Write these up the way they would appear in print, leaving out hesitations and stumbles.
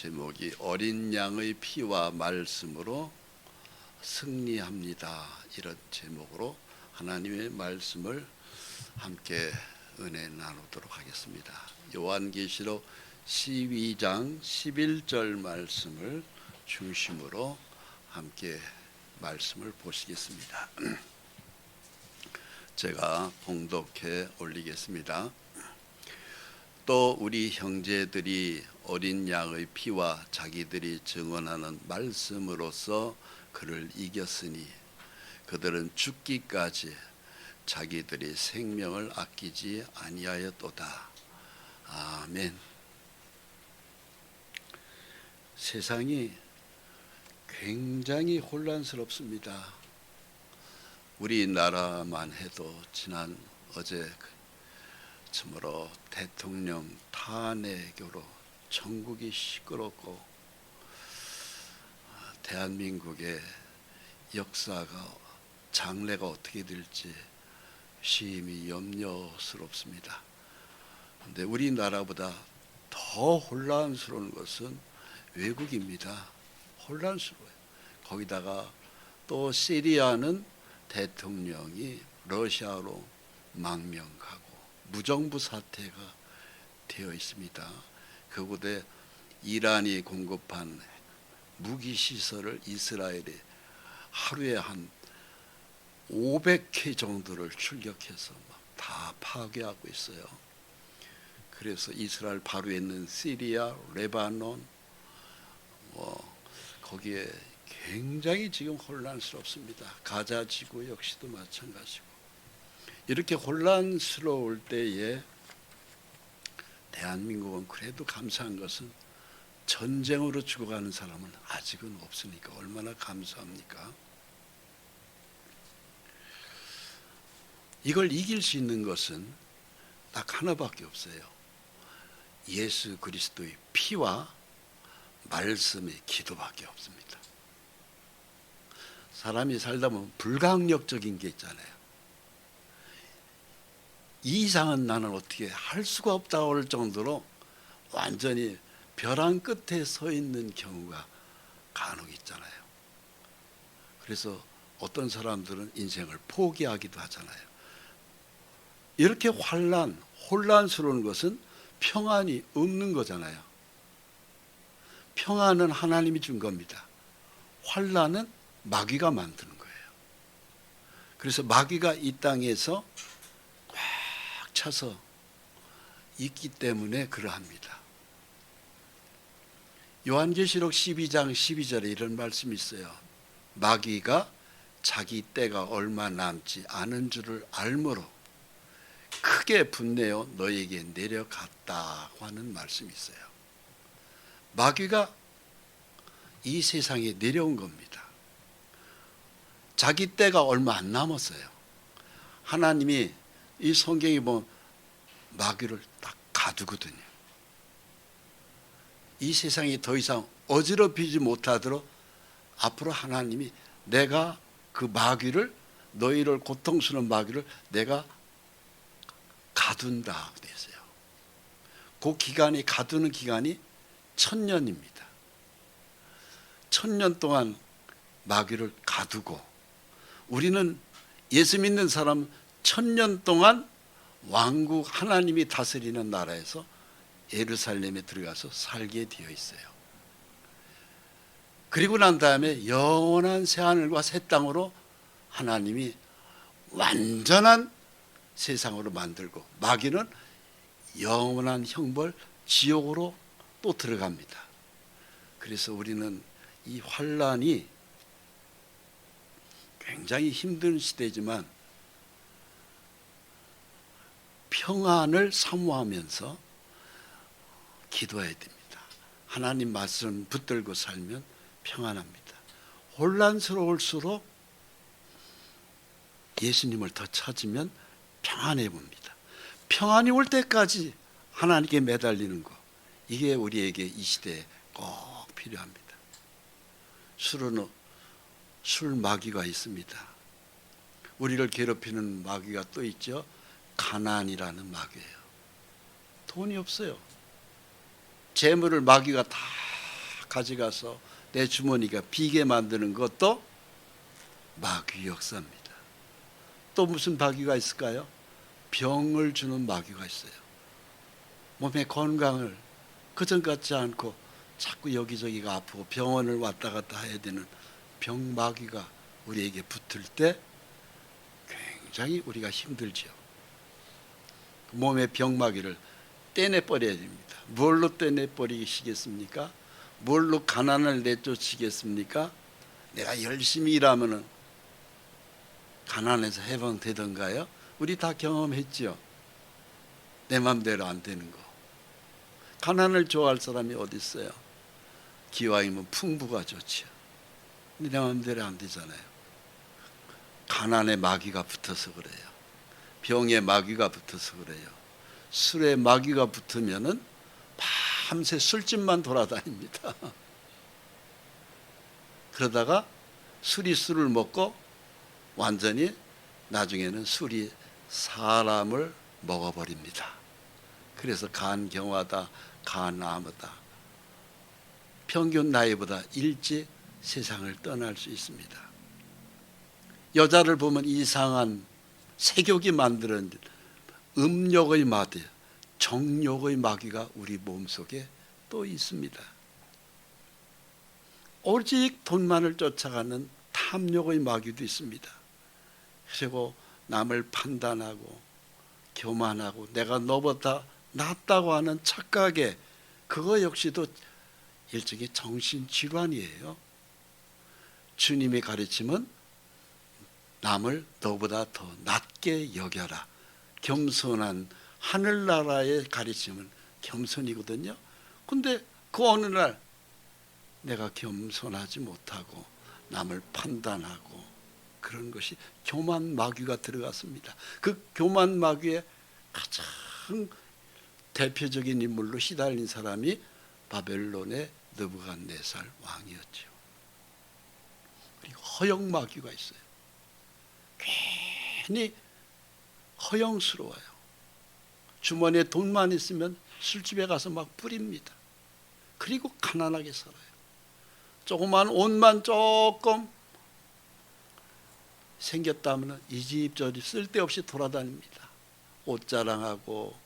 제목이 어린 양의 피와 말씀으로 승리합니다. 이런 제목으로 하나님의 말씀을 함께 은혜 나누도록 하겠습니다. 요한계시록 12장 11절 말씀을 중심으로 함께 말씀을 보시겠습니다. 제가 봉독해 올리겠습니다. 또 우리 형제들이 어린 양의 피와 자기들이 증언하는 말씀으로써 그를 이겼으니 그들은 죽기까지 자기들이 생명을 아끼지 아니하였도다. 아멘. 세상이 굉장히 혼란스럽습니다. 우리나라만 해도 어제 참으로 대통령 탄핵으로 전국이 시끄럽고 대한민국의 역사가 장래가 어떻게 될지 심히 염려스럽습니다. 그런데 우리나라보다 더 혼란스러운 것은 외국입니다. 혼란스러워요. 거기다가 또 시리아는 대통령이 러시아로 망명하고 무정부 사태가 되어 있습니다. 그곳에 이란이 공급한 무기 시설을 이스라엘이 하루에 한 500회 정도를 출격해서 다 파괴하고 있어요. 그래서 이스라엘 바로 있는 시리아, 레바논 거기에 굉장히 지금 혼란스럽습니다. 가자 지구 역시도 마찬가지고. 이렇게 혼란스러울 때에 대한민국은 그래도 감사한 것은 전쟁으로 죽어가는 사람은 아직은 없으니까 얼마나 감사합니까? 이걸 이길 수 있는 것은 딱 하나밖에 없어요. 예수 그리스도의 피와 말씀의 기도밖에 없습니다. 사람이 살다 보면 불가항력적인 게 있잖아요. 이 이상은 나는 어떻게 할 수가 없다고 할 정도로 완전히 벼랑 끝에 서 있는 경우가 간혹 있잖아요. 그래서 어떤 사람들은 인생을 포기하기도 하잖아요. 이렇게 혼란스러운 것은 평안이 없는 거잖아요. 평안은 하나님이 준 겁니다. 환난은 마귀가 만드는 거예요. 그래서 마귀가 이 땅에서 꽉 차서 있기 때문에 그러합니다. 요한계시록 12장 12절에 이런 말씀이 있어요. 마귀가 자기 때가 얼마 남지 않은 줄을 알므로 크게 분내어 너에게 내려갔다고 하는 말씀이 있어요. 마귀가 이 세상에 내려온 겁니다. 자기 때가 얼마 안 남았어요. 하나님이 이 성경에 보면 마귀를 딱 가두거든요. 이 세상이 더 이상 어지럽히지 못하도록 앞으로 하나님이 내가 그 마귀를 너희를 고통스러운 마귀를 내가 가둔다 그랬어요. 그 기간이 가두는 기간이 1000년입니다. 1000년 동안 마귀를 가두고 우리는 예수 믿는 사람 1000년 동안 왕국 하나님이 다스리는 나라에서 예루살렘에 들어가서 살게 되어 있어요. 그리고 난 다음에 영원한 새하늘과 새 땅으로 하나님이 완전한 세상으로 만들고 마귀는 영원한 형벌 지옥으로 또 들어갑니다. 그래서 우리는 이 환난이 굉장히 힘든 시대지만 평안을 사모하면서 기도해야 됩니다. 하나님 말씀 붙들고 살면 평안합니다. 혼란스러울수록 예수님을 더 찾으면 평안해 봅니다. 평안이 올 때까지 하나님께 매달리는 것, 이게 우리에게 이 시대에 꼭 필요합니다. 술은 술 마귀가 있습니다. 우리를 괴롭히는 마귀가 또 있죠. 가난이라는 마귀예요. 돈이 없어요. 재물을 마귀가 다 가져가서 내 주머니가 비게 만드는 것도 마귀 역사입니다. 또 무슨 마귀가 있을까요? 병을 주는 마귀가 있어요. 몸의 건강을 그전 같지 않고 자꾸 여기저기가 아프고 병원을 왔다 갔다 해야 되는 병 마귀가 우리에게 붙을 때 굉장히 우리가 힘들지요. 몸의 병 마귀를 떼내버려야 됩니다. 뭘로 떼내버리시겠습니까? 뭘로 가난을 내쫓으시겠습니까? 내가 열심히 일하면은 가난해서 해방되던가요? 우리 다 경험했죠. 내 맘대로 안 되는 거. 가난을 좋아할 사람이 어디 있어요? 기왕이면 풍부가 좋지요. 근데 내 맘대로 안 되잖아요. 가난의 마귀가 붙어서 그래요. 병의 마귀가 붙어서 그래요. 술의 마귀가 붙으면은 밤새 술집만 돌아다닙니다. 그러다가 술이 술을 먹고 완전히 나중에는 술이 사람을 먹어버립니다. 그래서 간경화다, 간암하다. 평균 나이보다 일찍 세상을 떠날 수 있습니다. 여자를 보면 이상한 색욕이 만드는 음욕의 마귀, 정욕의 마귀가 우리 몸속에 또 있습니다. 오직 돈만을 쫓아가는 탐욕의 마귀도 있습니다. 그리고 남을 판단하고 교만하고 내가 너보다 낫다고 하는 착각에 그거 역시도 일종의 정신질환이에요. 주님의 가르침은 남을 너보다 더 낮게 여겨라. 겸손한 하늘나라의 가르침은 겸손이거든요. 근데 그 어느 날 내가 겸손하지 못하고 남을 판단하고 그런 것이 교만 마귀가 들어갔습니다. 그 교만 마귀의 가장 대표적인 인물로 시달린 사람이 바벨론의 느부갓네살 왕이었죠. 그리고 허영 마귀가 있어요. 괜히 허영스러워요. 주머니에 돈만 있으면 술집에 가서 막 뿌립니다. 그리고 가난하게 살아요. 조그만 옷만 조금 생겼다 하면 이 집 저 집 쓸데없이 돌아다닙니다. 옷 자랑하고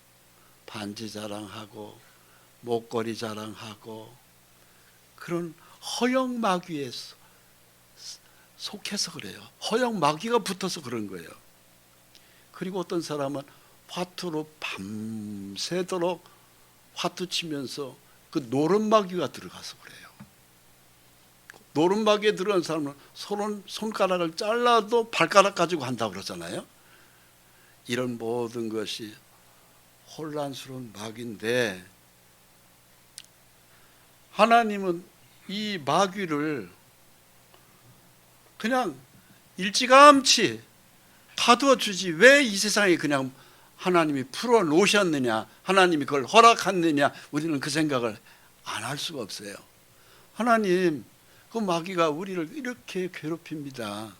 반지 자랑하고 목걸이 자랑하고 그런 허영 마귀에 속해서 그래요. 허영 마귀가 붙어서 그런 거예요. 그리고 어떤 사람은 화투로 밤새도록 화투 치면서 그 노름마귀가 들어가서 그래요. 노름마귀에 들어간 사람은 손가락을 잘라도 발가락 가지고 한다고 그러잖아요. 이런 모든 것이 혼란스러운 마귀인데 하나님은 이 마귀를 그냥 일찌감치 가두어 주지 왜 이 세상에 그냥 하나님이 풀어 놓으셨느냐, 하나님이 그걸 허락했느냐, 우리는 그 생각을 안 할 수가 없어요. 하나님, 그 마귀가 우리를 이렇게 괴롭힙니다.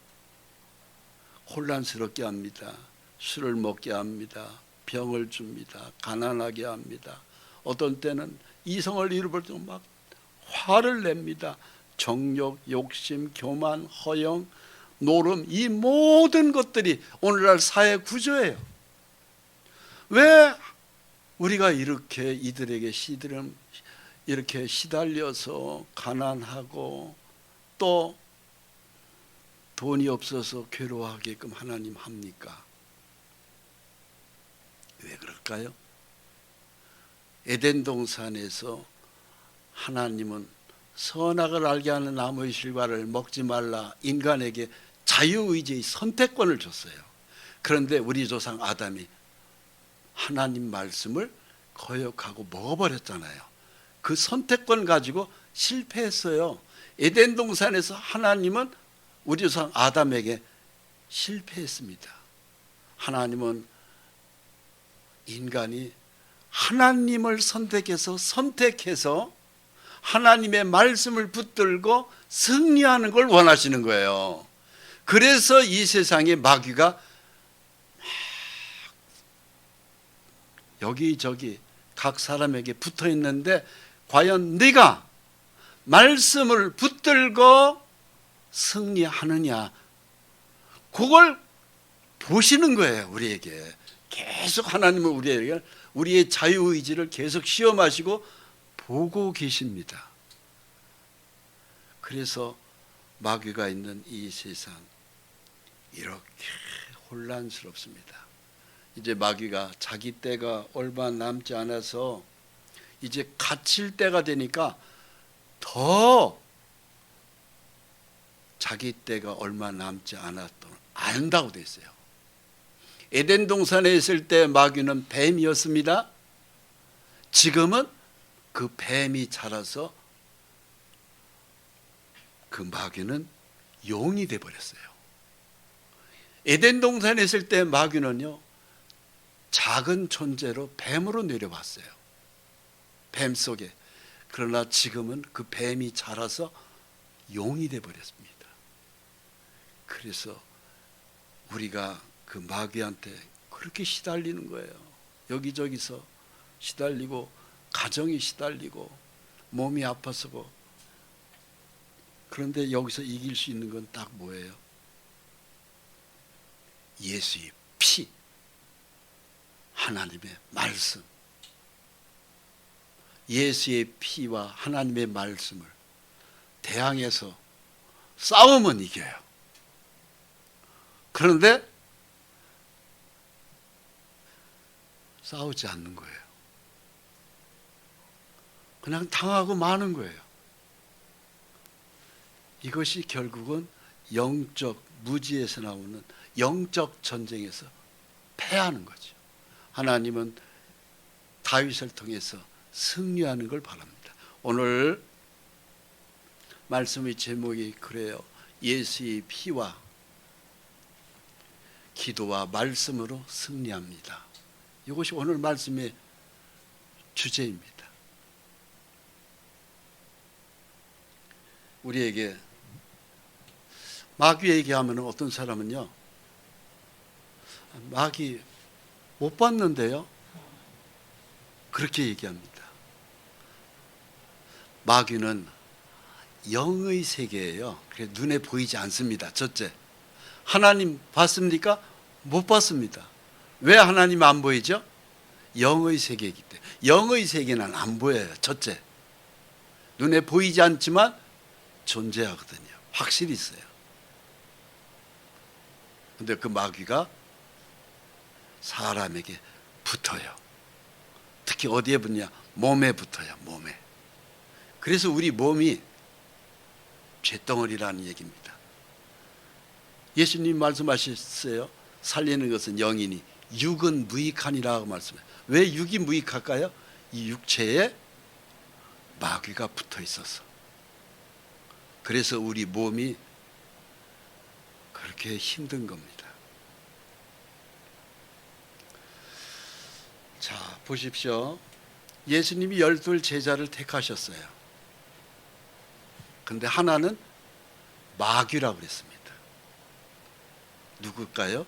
혼란스럽게 합니다. 술을 먹게 합니다. 병을 줍니다. 가난하게 합니다. 어떤 때는 이성을 잃어버릴 때 막 화를 냅니다. 정욕, 욕심, 교만, 허영, 노름, 이 모든 것들이 오늘날 사회 구조예요. 왜 우리가 이렇게 이들에게 이렇게 시달려서 가난하고 또 돈이 없어서 괴로워하게끔 하나님 합니까? 왜 그럴까요? 에덴 동산에서 하나님은 선악을 알게 하는 나무의 실과를 먹지 말라 인간에게 자유의지의 선택권을 줬어요. 그런데 우리 조상 아담이 하나님 말씀을 거역하고 먹어버렸잖아요. 그 선택권 가지고 실패했어요. 에덴 동산에서 하나님은 우리 조상 아담에게 실패했습니다. 하나님은 인간이 하나님을 선택해서 하나님의 말씀을 붙들고 승리하는 걸 원하시는 거예요. 그래서 이 세상에 마귀가 여기저기 각 사람에게 붙어 있는데 과연 네가 말씀을 붙들고 승리하느냐, 그걸 보시는 거예요. 우리에게 계속 하나님은 우리에게 우리의 자유의지를 계속 시험하시고 보고 계십니다. 그래서 마귀가 있는 이 세상 이렇게 혼란스럽습니다. 이제 마귀가 자기 때가 얼마 남지 않아서 이제 갇힐 때가 되니까 더 자기 때가 얼마 남지 않았던 안다고 돼 있어요. 에덴 동산에 있을 때 마귀는 뱀이었습니다. 지금은 그 뱀이 자라서 그 마귀는 용이 돼 버렸어요. 에덴 동산에 있을 때 마귀는요, 작은 존재로 뱀으로 내려왔어요. 뱀 속에. 그러나 지금은 그 뱀이 자라서 용이 돼 버렸습니다. 그래서 우리가 그 마귀한테 그렇게 시달리는 거예요. 여기저기서 시달리고, 가정이 시달리고, 몸이 아파서고. 그런데 여기서 이길 수 있는 건 딱 뭐예요? 예수의 피, 하나님의 말씀. 예수의 피와 하나님의 말씀을 대항해서 싸우면 이겨요. 그런데 싸우지 않는 거예요. 그냥 당하고 마는 거예요. 이것이 결국은 영적 무지에서 나오는 영적 전쟁에서 패하는 거죠. 하나님은 다윗을 통해서 승리하는 걸 바랍니다. 오늘 말씀의 제목이 그래요. 예수의 피와 기도와 말씀으로 승리합니다. 이것이 오늘 말씀의 주제입니다. 우리에게 마귀 얘기하면 어떤 사람은요, 마귀 못 봤는데요, 그렇게 얘기합니다. 마귀는 영의 세계예요. 그래서 눈에 보이지 않습니다. 첫째, 하나님 봤습니까? 못 봤습니다. 왜 하나님 안 보이죠? 영의 세계이기 때문에. 영의 세계는 안 보여요. 첫째, 눈에 보이지 않지만 존재하거든요. 확실히 있어요. 근데 그 마귀가 사람에게 붙어요. 특히 어디에 붙냐? 몸에 붙어요. 몸에. 그래서 우리 몸이 쇳덩어리라는 얘기입니다. 예수님 말씀하셨어요. 살리는 것은 영이니 육은 무익하니라고 말씀해요. 왜 육이 무익할까요? 이 육체에 마귀가 붙어 있어서. 그래서 우리 몸이 그렇게 힘든 겁니다. 자, 보십시오. 예수님이 12 제자를 택하셨어요. 근데 하나는 마귀라고 그랬습니다. 누굴까요?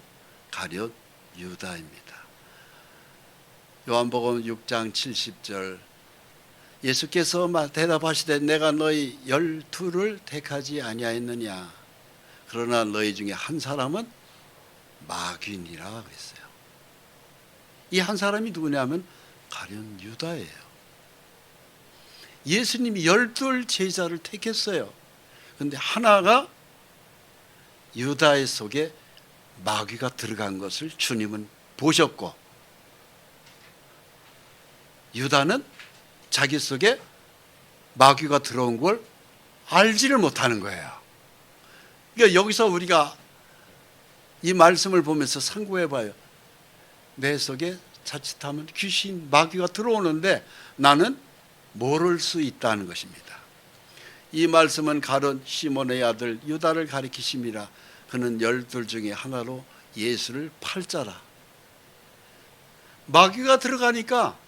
가룟 유다입니다. 요한복음 6장 70절, 예수께서 대답하시되 내가 너희 12를 택하지 아니하였느냐, 그러나 너희 중에 한 사람은 마귀니라 그랬어요. 이 한 사람이 누구냐면 가룟 유다예요. 예수님이 12 제자를 택했어요. 그런데 하나가 유다의 속에 마귀가 들어간 것을 주님은 보셨고, 유다는 자기 속에 마귀가 들어온 걸 알지를 못하는 거예요. 그러니까 여기서 우리가 이 말씀을 보면서 상고해 봐요. 내 속에 자칫하면 귀신, 마귀가 들어오는데 나는 모를 수 있다는 것입니다. 이 말씀은 가룟 시몬의 아들 유다를 가리키심이라. 그는 12 중에 하나로 예수를 팔자라. 마귀가 들어가니까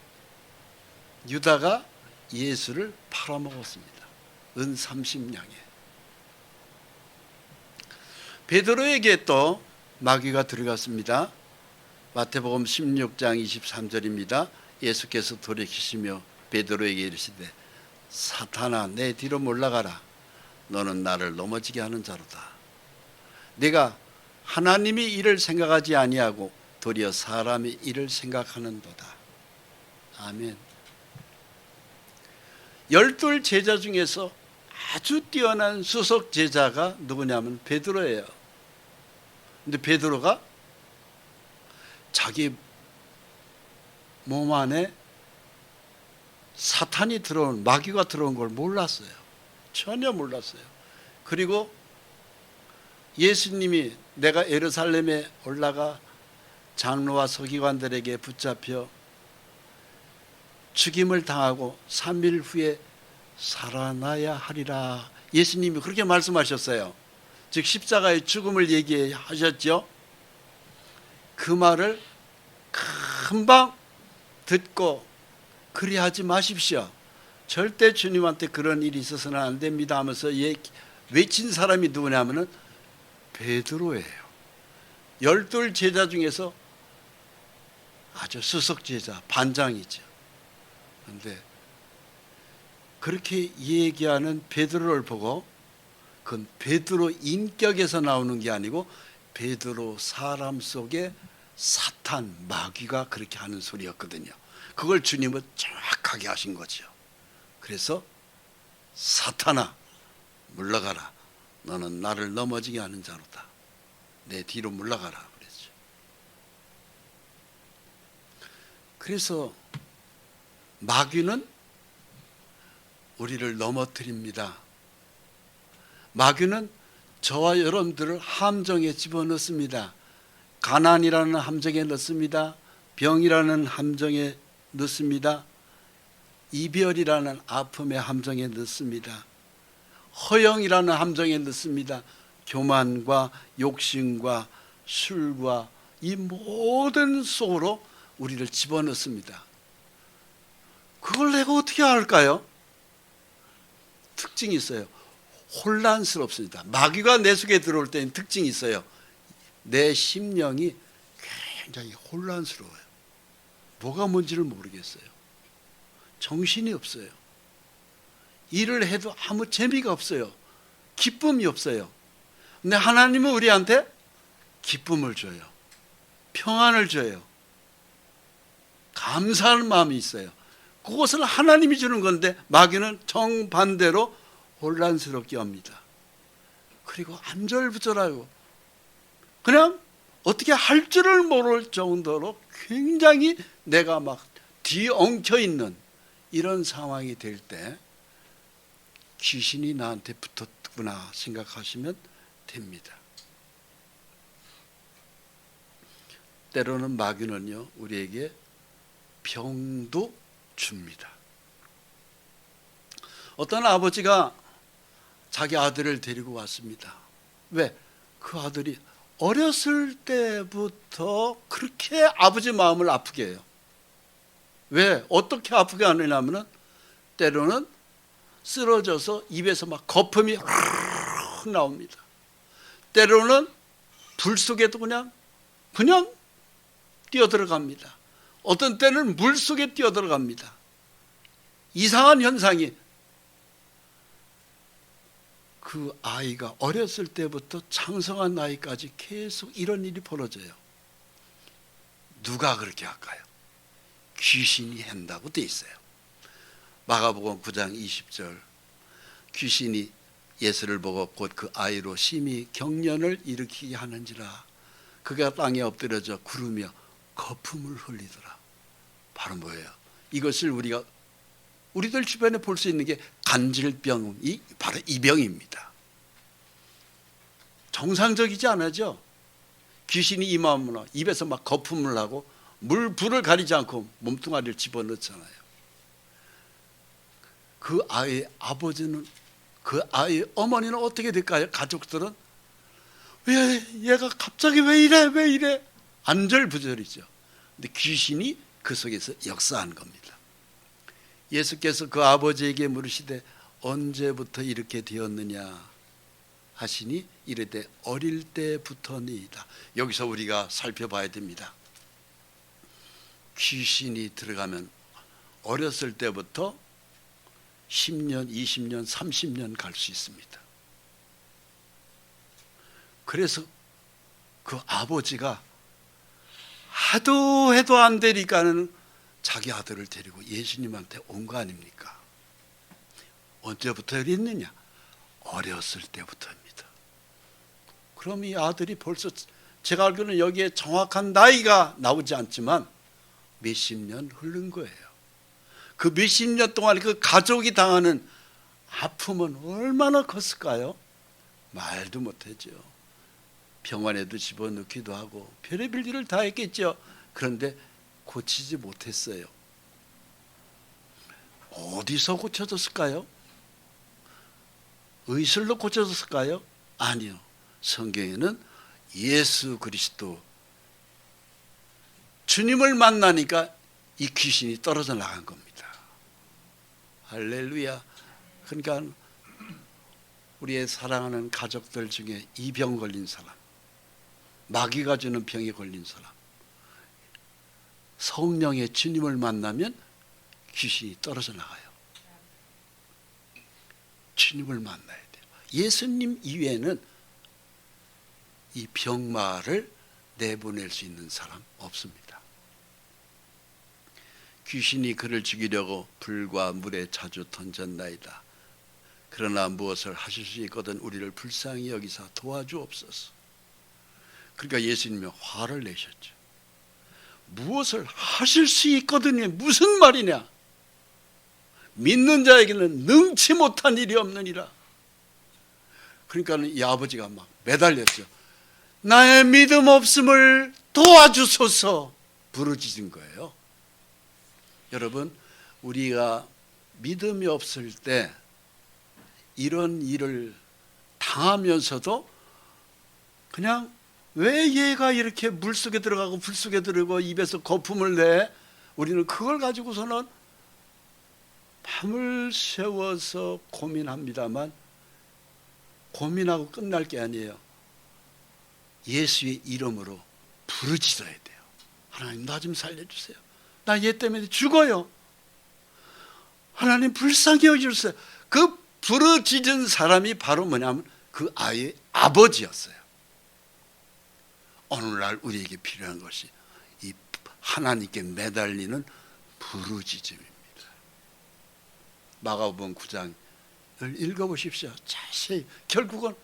유다가 예수를 팔아먹었습니다. 은 30냥에. 베드로에게 또 마귀가 들어갔습니다. 마태복음 16장 23절입니다. 예수께서 돌이키시며 베드로에게 이르시되 사탄아 내 뒤로 물러가라. 너는 나를 넘어지게 하는 자로다. 내가 하나님이 이를 생각하지 아니하고 도리어 사람이 이를 생각하는도다. 아멘. 12 제자 중에서 아주 뛰어난 수석 제자가 누구냐면 베드로예요. 근데 베드로가 자기 몸 안에 사탄이 들어온, 마귀가 들어온 걸 몰랐어요. 전혀 몰랐어요. 그리고 예수님이 내가 예루살렘에 올라가 장로와 서기관들에게 붙잡혀 죽임을 당하고 3일 후에 살아나야 하리라. 예수님이 그렇게 말씀하셨어요. 즉 십자가의 죽음을 얘기하셨죠. 그 말을 금방 듣고 그리하지 마십시오. 절대 주님한테 그런 일이 있어서는 안 됩니다 하면서 외친 사람이 누구냐면은 베드로예요. 12 제자 중에서 아주 수석 제자, 반장이죠. 그런데 그렇게 얘기하는 베드로를 보고 그건 베드로 인격에서 나오는 게 아니고 베드로 사람 속에 사탄, 마귀가 그렇게 하는 소리였거든요. 그걸 주님은 정확하게 하신 거죠. 그래서 사탄아 물러가라. 너는 나를 넘어지게 하는 자로다. 내 뒤로 물러가라 그랬죠. 그래서 마귀는 우리를 넘어뜨립니다. 마귀는 저와 여러분들을 함정에 집어넣습니다. 가난이라는 함정에 넣습니다. 병이라는 함정에 넣습니다. 이별이라는 아픔의 함정에 넣습니다. 허영이라는 함정에 넣습니다. 교만과 욕심과 술과 이 모든 속으로 우리를 집어넣습니다. 그걸 내가 어떻게 할까요? 특징이 있어요. 혼란스럽습니다. 마귀가 내 속에 들어올 때는 특징이 있어요. 내 심령이 굉장히 혼란스러워요. 뭐가 뭔지를 모르겠어요. 정신이 없어요. 일을 해도 아무 재미가 없어요. 기쁨이 없어요. 근데 하나님은 우리한테 기쁨을 줘요. 평안을 줘요. 감사하는 마음이 있어요. 그것을 하나님이 주는 건데 마귀는 정반대로 혼란스럽게 합니다. 그리고 안절부절하고 그냥 어떻게 할 줄을 모를 정도로 굉장히 내가 막 뒤엉켜 있는 이런 상황이 될 때 귀신이 나한테 붙었구나 생각하시면 됩니다. 때로는 마귀는요 우리에게 병도 줍니다. 어떤 아버지가 자기 아들을 데리고 왔습니다. 왜? 그 아들이 어렸을 때부터 그렇게 아버지 마음을 아프게 해요. 왜? 어떻게 아프게 하느냐면은 때로는 쓰러져서 입에서 막 거품이 확 나옵니다. 때로는 불 속에도 그냥 뛰어들어갑니다. 어떤 때는 물 속에 뛰어들어갑니다. 이상한 현상이 그 아이가 어렸을 때부터 창성한 나이까지 계속 이런 일이 벌어져요. 누가 그렇게 할까요? 귀신이 한다고 돼 있어요. 마가복음 9장 20절 귀신이 예수를 보고 곧 그 아이로 심히 경련을 일으키게 하는지라 그가 땅에 엎드려져 구르며 거품을 흘리더라. 바로 뭐예요? 이것을 우리들 주변에 볼 수 있는 게 간질병이 바로 이 병입니다. 정상적이지 않아죠? 귀신이 임하면 입에서 막 거품을 하고 불을 가리지 않고 몸뚱아리를 집어넣잖아요. 그 아이의 아버지는 그 아이의 어머니는 어떻게 될까요? 가족들은 왜 얘가 갑자기 왜 이래 안절부절이죠. 근데 귀신이 그 속에서 역사한 겁니다. 예수께서 그 아버지에게 물으시되 언제부터 이렇게 되었느냐 하시니 이르되 어릴 때부터니이다. 여기서 우리가 살펴봐야 됩니다. 귀신이 들어가면 어렸을 때부터 10년, 20년, 30년 갈 수 있습니다. 그래서 그 아버지가 하도 해도 안 되니까는 자기 아들을 데리고 예수님한테 온 거 아닙니까? 언제부터 이랬느냐? 어렸을 때부터입니다. 그럼 이 아들이 벌써, 제가 알기로는 여기에 정확한 나이가 나오지 않지만 몇십 년 흐른 거예요. 그 몇십 년 동안 그 가족이 당하는 아픔은 얼마나 컸을까요? 말도 못하죠. 병원에도 집어넣기도 하고 별의별 일을 다 했겠죠. 그런데 고치지 못했어요. 어디서 고쳐졌을까요? 의술로 고쳐졌을까요? 아니요. 성경에는 예수 그리스도 주님을 만나니까 이 귀신이 떨어져 나간 겁니다. 할렐루야. 그러니까 우리의 사랑하는 가족들 중에 이 병 걸린 사람, 마귀가 주는 병에 걸린 사람, 성령의 주님을 만나면 귀신이 떨어져 나가요. 주님을 만나야 돼요. 예수님 이외에는 이 병마를 내보낼 수 있는 사람 없습니다. 귀신이 그를 죽이려고 불과 물에 자주 던졌나이다. 그러나 무엇을 하실 수 있거든 우리를 불쌍히 여기사 도와주옵소서. 그러니까 예수님이 화를 내셨죠. 무엇을 하실 수 있거든요. 무슨 말이냐? 믿는 자에게는 능치 못한 일이 없느니라. 그러니까 이 아버지가 막 매달렸죠. 나의 믿음 없음을 도와주소서 부르짖은 거예요. 여러분, 우리가 믿음이 없을 때 이런 일을 당하면서도 그냥 왜 얘가 이렇게 물속에 들어가고 불속에 들어가고 입에서 거품을 내? 우리는 그걸 가지고서는 밤을 새워서 고민합니다만 고민하고 끝날 게 아니에요. 예수의 이름으로 부르짖어야 돼요. 하나님, 나 좀 살려주세요. 나 얘 때문에 죽어요. 하나님 불쌍히 여겨주세요. 그 부르짖은 사람이 바로 뭐냐면 그 아이의 아버지였어요. 오늘날 우리에게 필요한 것이 이 하나님께 매달리는 부르짖음입니다. 마가복음 9장을 읽어보십시오. 자세히. 결국은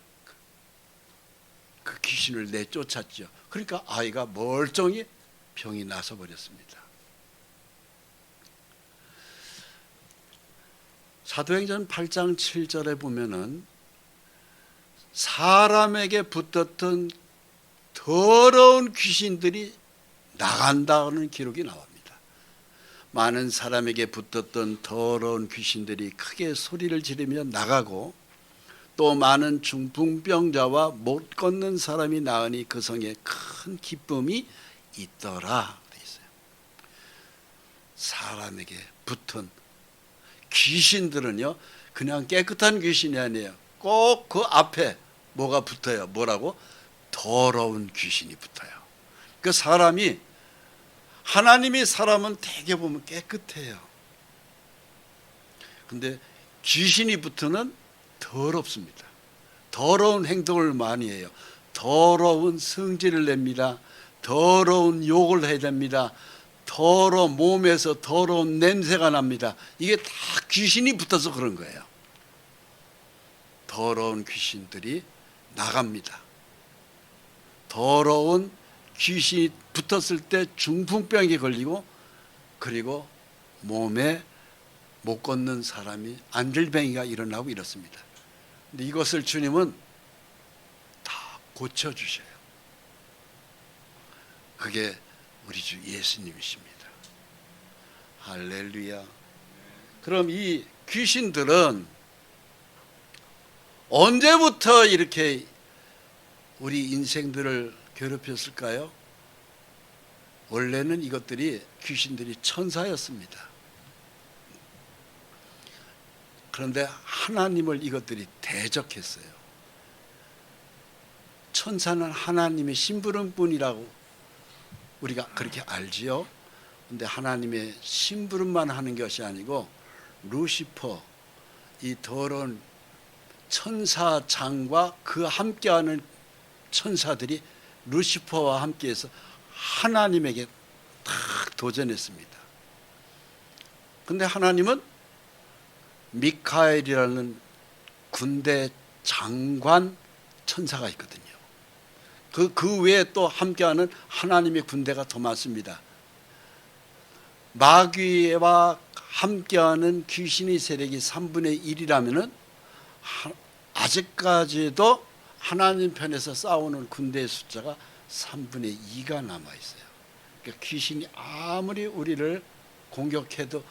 그 귀신을 내쫓았죠. 그러니까 아이가 멀쩡히 병이 나서 버렸습니다. 사도행전 8장 7절에 보면은 사람에게 붙었던 더러운 귀신들이 나간다는 기록이 나옵니다. 많은 사람에게 붙었던 더러운 귀신들이 크게 소리를 지르며 나가고 또 많은 중풍병자와 못 걷는 사람이 나으니 그 성에 큰 기쁨이 있더라 돼 있어요. 사람에게 붙은 귀신들은요, 그냥 깨끗한 귀신이 아니에요. 꼭 그 앞에 뭐가 붙어요. 뭐라고? 더러운 귀신이 붙어요. 그 사람이, 하나님이 사람은 대개 보면 깨끗해요. 근데 귀신이 붙으면 더럽습니다. 더러운 행동을 많이 해요. 더러운 성질을 냅니다. 더러운 욕을 해야 됩니다. 몸에서 더러운 냄새가 납니다. 이게 다 귀신이 붙어서 그런 거예요. 더러운 귀신들이 나갑니다. 더러운 귀신이 붙었을 때 중풍병에 걸리고, 그리고 몸에 못 걷는 사람이 안질뱅이가 일어나고 이렇습니다. 근데 이것을 주님은 다 고쳐주셔요. 그게 우리 주 예수님이십니다. 할렐루야. 그럼 이 귀신들은 언제부터 이렇게 우리 인생들을 괴롭혔을까요? 원래는 이것들이, 귀신들이 천사였습니다. 그런데 하나님을 이것들이 대적했어요. 천사는 하나님의 심부름꾼이라고 우리가 그렇게 알지요. 근데 하나님의 심부름만 하는 것이 아니고 루시퍼, 이 더러운 천사장과 그 함께하는 천사들이 루시퍼와 함께해서 하나님에게 딱 도전했습니다. 근데 하나님은 미카엘이라는 군대 장관 천사가 있거든요. 그 외에 또 함께하는 하나님의 군대가 더 많습니다. 마귀와 함께하는 귀신의 세력이 3분의 1이라면은 아직까지도 하나님 편에서 싸우는 군대의 숫자가 3분의 2가 남아 있어요. 그러니까 귀신이 아무리 우리를 공격해도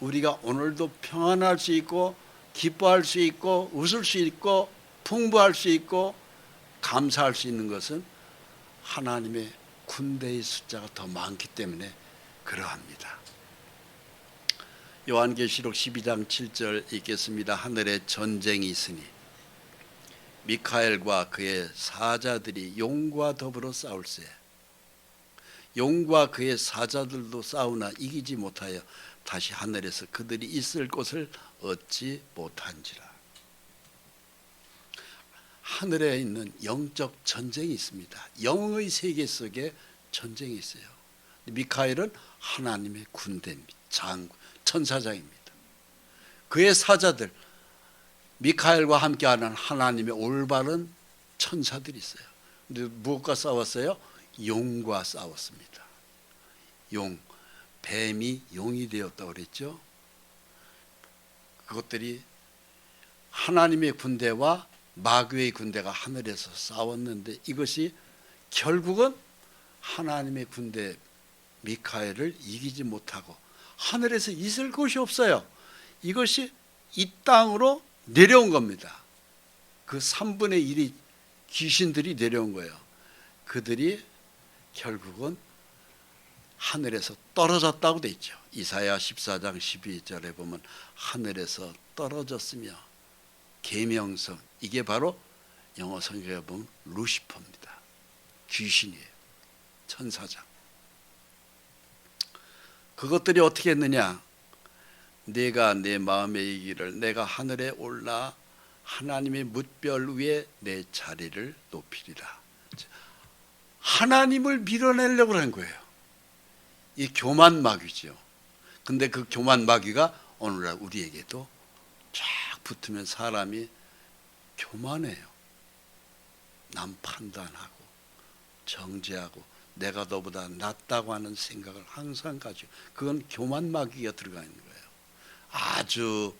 우리가 오늘도 평안할 수 있고 기뻐할 수 있고 웃을 수 있고 풍부할 수 있고 감사할 수 있는 것은 하나님의 군대의 숫자가 더 많기 때문에 그러합니다. 요한계시록 12장 7절 읽겠습니다. 하늘에 전쟁이 있으니 미카엘과 그의 사자들이 용과 더불어 싸울세. 용과 그의 사자들도 싸우나 이기지 못하여 다시 하늘에서 그들이 있을 곳을 얻지 못한지라. 하늘에 있는 영적 전쟁이 있습니다. 영의 세계 속에 전쟁이 있어요. 미카엘은 하나님의 군대입니다. 천사장입니다. 그의 사자들, 미카엘과 함께하는 하나님의 올바른 천사들이 있어요. 근데 무엇과 싸웠어요? 용과 싸웠습니다. 용, 뱀이 용이 되었다고 그랬죠. 그것들이 하나님의 군대와 마귀의 군대가 하늘에서 싸웠는데 이것이 결국은 하나님의 군대 미카엘을 이기지 못하고 하늘에서 있을 곳이 없어요. 이것이 이 땅으로 내려온 겁니다. 그 3분의 1이 귀신들이 내려온 거예요. 그들이 결국은 하늘에서 떨어졌다고 돼 있죠. 이사야 14장 12절에 보면 하늘에서 떨어졌으며 계명성, 이게 바로 영어 성경에 보면 루시퍼입니다. 귀신이에요. 천사장. 그것들이 어떻게 했느냐? 내가 내 마음에 이기를 내가 하늘에 올라 하나님의 뭇별 위에 내 자리를 높이리라. 하나님을 밀어내려고 한 거예요. 이 교만 마귀죠. 근데 그 교만 마귀가 오늘날 우리에게도 쫙 붙으면 사람이 교만해요. 남 판단하고 정죄하고 내가 너보다 낫다고 하는 생각을 항상 가지고, 그건 교만 마귀가 들어가 있는 거예요. 아주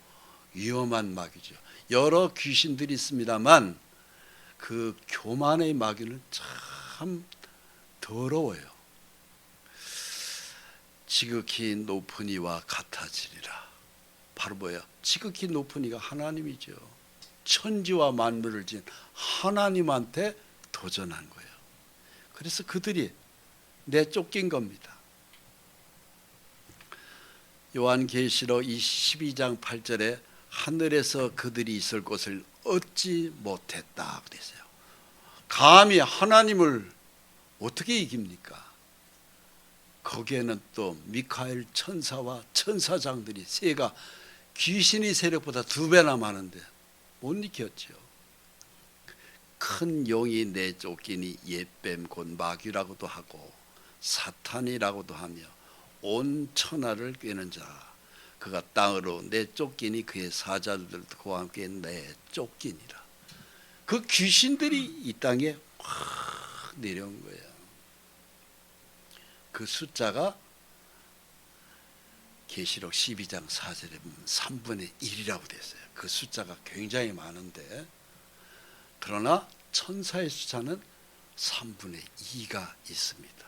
위험한 마귀죠. 여러 귀신들이 있습니다만 그 교만의 마귀는 참 더러워요. 지극히 높은 이와 같아지리라. 바로 뭐예요? 지극히 높은 이가 하나님이죠. 천지와 만물을 지은 하나님한테 도전한 거예요. 그래서 그들이 내쫓긴 겁니다. 요한계시록 12장 8절에 하늘에서 그들이 있을 곳을 얻지 못했다 그랬어요. 감히 하나님을 어떻게 이깁니까? 거기에는 또 미카엘 천사와 천사장들이 세가 귀신의 세력보다 2배나 많은데 못 이겼죠. 큰 용이 내쫓기니 옛뱀 곧 마귀라고도 하고 사탄이라고도 하며 온 천하를 꿰는 자 그가 땅으로 내쫓기니 그의 사자들도 그와 함께 내쫓기니라. 그 귀신들이 이 땅에 확 내려온 거예요. 그 숫자가 계시록 12장 4절에 보면 3분의 1이라고 되어 있어요. 그 숫자가 굉장히 많은데, 그러나 천사의 숫자는 3분의 2가 있습니다.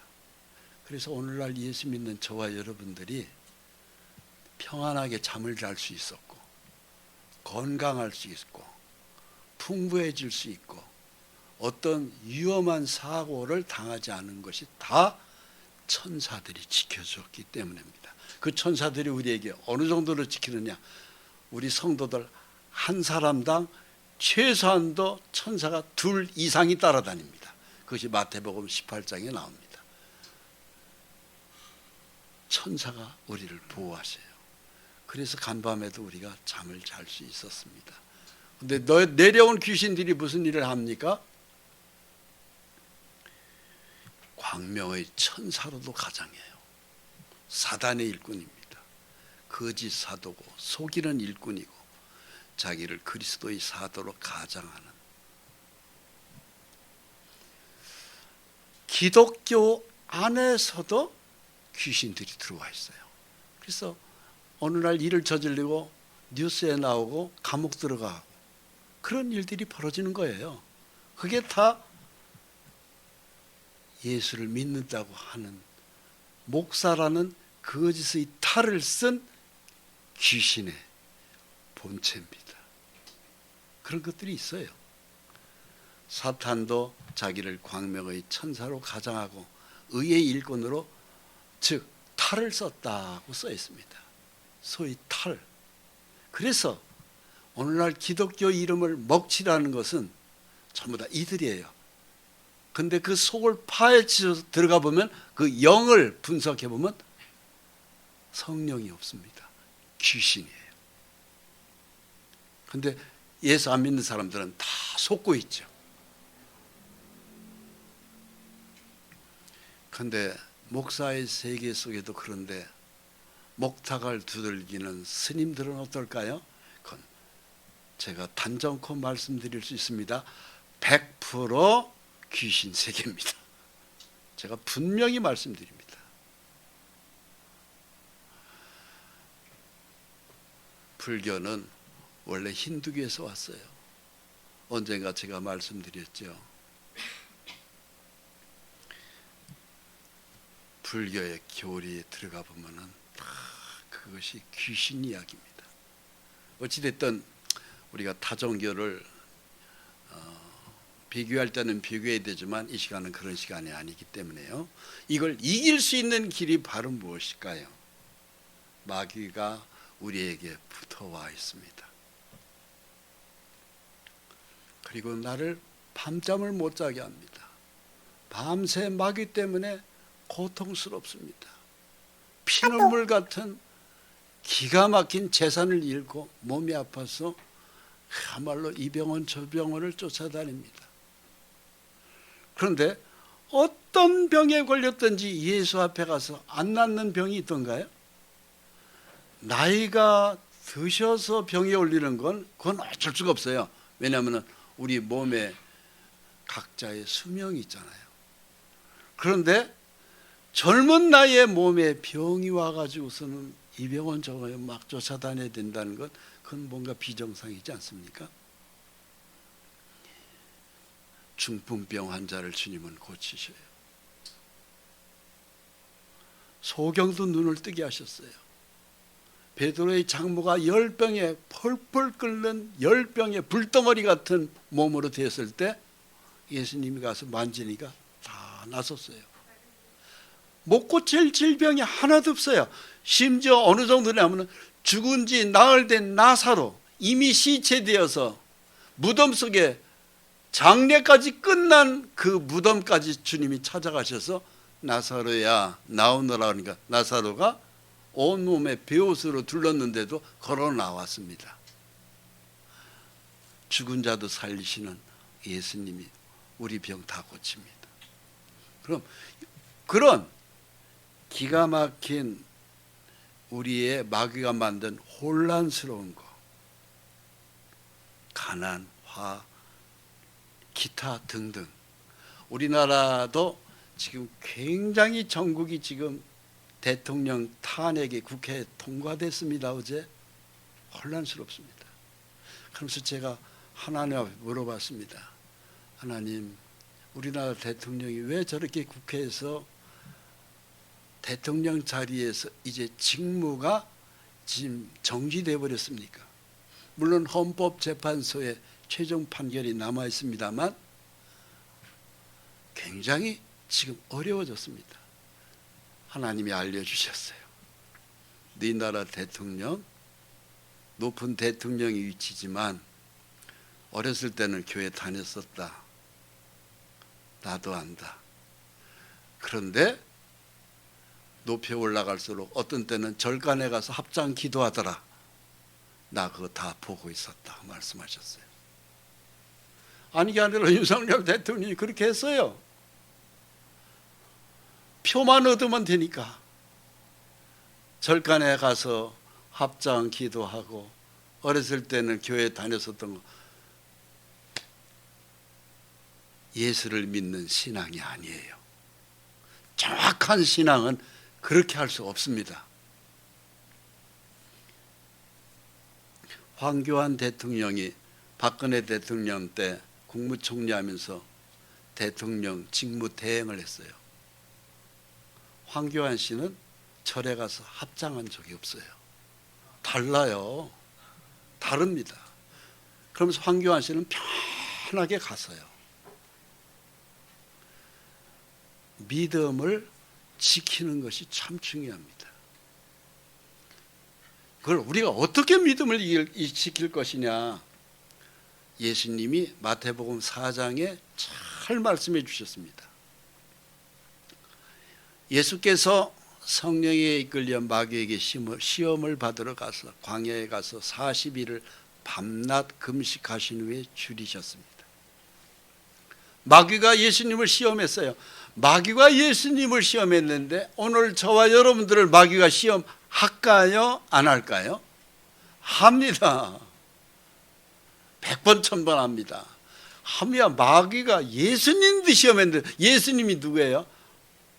그래서 오늘날 예수 믿는 저와 여러분들이 평안하게 잠을 잘 수 있었고 건강할 수 있고 풍부해질 수 있고 어떤 위험한 사고를 당하지 않은 것이 다 천사들이 지켜줬기 때문입니다. 그 천사들이 우리에게 어느 정도로 지키느냐? 우리 성도들 한 사람당 최소한도 천사가 2 이상이 따라다닙니다. 그것이 마태복음 18장에 나옵니다. 천사가 우리를 보호하세요. 그래서 간밤에도 우리가 잠을 잘 수 있었습니다. 근데 내려온 귀신들이 무슨 일을 합니까? 광명의 천사로도 가장해요. 사단의 일꾼입니다. 거짓 사도고 속이는 일꾼이고 자기를 그리스도의 사도로 가장하는, 기독교 안에서도 귀신들이 들어와 있어요. 그래서 어느 날 일을 저지르고 뉴스에 나오고 감옥 들어가고 그런 일들이 벌어지는 거예요. 그게 다 예수를 믿는다고 하는 목사라는 거짓의 탈을 쓴 귀신의 본체입니다. 그런 것들이 있어요. 사탄도 자기를 광명의 천사로 가장하고 의의 일꾼으로, 즉 탈을 썼다고 써 있습니다. 소위 탈. 그래서 오늘날 기독교 이름을 먹칠하는 것은 전부 다 이들이에요. 근데 그 속을 파헤쳐 들어가 보면, 그 영을 분석해 보면 성령이 없습니다. 귀신이에요. 근데 예수 안 믿는 사람들은 다 속고 있죠. 근데 목사의 세계 속에도 그런데 목탁을 두들기는 스님들은 어떨까요? 그건 제가 단정코 말씀드릴 수 있습니다. 100% 귀신 세계입니다. 제가 분명히 말씀드립니다. 불교는 원래 힌두교에서 왔어요. 언젠가 제가 말씀드렸죠. 불교의 교리에 들어가 보면은 다 그것이 귀신 이야기입니다. 어찌됐든 우리가 타종교를 비교할 때는 비교해야 되지만 이 시간은 그런 시간이 아니기 때문에요. 이걸 이길 수 있는 길이 바로 무엇일까요? 마귀가 우리에게 붙어와 있습니다. 그리고 나를 밤잠을 못 자게 합니다. 밤새 마귀 때문에 고통스럽습니다. 피눈물 같은 기가 막힌 재산을 잃고 몸이 아파서 그야말로 이 병원 저 병원을 쫓아다닙니다. 그런데 어떤 병에 걸렸든지 예수 앞에 가서 안 낫는 병이 있던가요? 나이가 드셔서 병이 올리는 건 그건 어쩔 수가 없어요. 왜냐하면 우리 몸에 각자의 수명이 있잖아요. 그런데 젊은 나이에 몸에 병이 와가지고서는 이 병원 저 병원 막 쫓아다녀야 된다는 것, 그건 뭔가 비정상이지 않습니까? 중풍병 환자를 주님은 고치셔요. 소경도 눈을 뜨게 하셨어요. 베드로의 장모가 열병에 펄펄 끓는 열병의 불덩어리 같은 몸으로 됐을 때 예수님이 가서 만지니까 다 나섰어요. 못 고칠 질병이 하나도 없어요. 심지어 어느 정도냐면 죽은 지 나흘 된 나사로, 이미 시체되어서 무덤 속에 장례까지 끝난 그 무덤까지 주님이 찾아가셔서 나사로야 나오너라 하니까 나사로가 온몸에 베옷으로 둘렀는데도 걸어 나왔습니다. 죽은 자도 살리시는 예수님이 우리 병 다 고칩니다. 그럼 그런 기가 막힌 우리의 마귀가 만든 혼란스러운 거, 가난, 화, 기타 등등, 우리나라도 지금 굉장히 전국이 지금 대통령 탄핵이 국회에 통과됐습니다. 어제 혼란스럽습니다. 그러면서 제가 하나님 앞에 물어봤습니다. 하나님, 우리나라 대통령이 왜 저렇게 국회에서 대통령 자리에서 이제 직무가 지금 정지돼 버렸습니까? 물론 헌법재판소의 최종 판결이 남아 있습니다만 굉장히 지금 어려워졌습니다. 하나님이 알려주셨어요. 네 나라 대통령, 높은 대통령의 위치지만 어렸을 때는 교회 다녔었다. 나도 안다. 그런데 높이 올라갈수록 어떤 때는 절간에 가서 합장 기도하더라. 나 그거 다 보고 있었다 말씀하셨어요. 아니 게 아니라 윤석열 대통령이 그렇게 했어요. 표만 얻으면 되니까 절간에 가서 합장 기도하고, 어렸을 때는 교회 다녔었던 거, 예수를 믿는 신앙이 아니에요. 정확한 신앙은 그렇게 할 수 없습니다. 황교안 대통령이 박근혜 대통령 때 국무총리하면서 대통령 직무 대행을 했어요. 황교안 씨는 절에 가서 합장한 적이 없어요. 달라요. 다릅니다. 그러면서 황교안 씨는 편하게 갔어요. 믿음을 지키는 것이 참 중요합니다. 그걸 우리가 어떻게 믿음을 지킬 것이냐, 예수님이 마태복음 4장에 잘 말씀해 주셨습니다. 예수께서 성령에 이끌려 마귀에게 시험을 받으러 가서 광야에 가서 40일을 밤낮 금식하신 후에 줄이셨습니다. 마귀가 예수님을 시험했어요. 마귀가 예수님을 시험했는데 오늘 저와 여러분들을 마귀가 시험할까요? 안 할까요? 합니다. 100번 1000번 합니다. 하면 마귀가 예수님도 시험했는데, 예수님이 누구예요?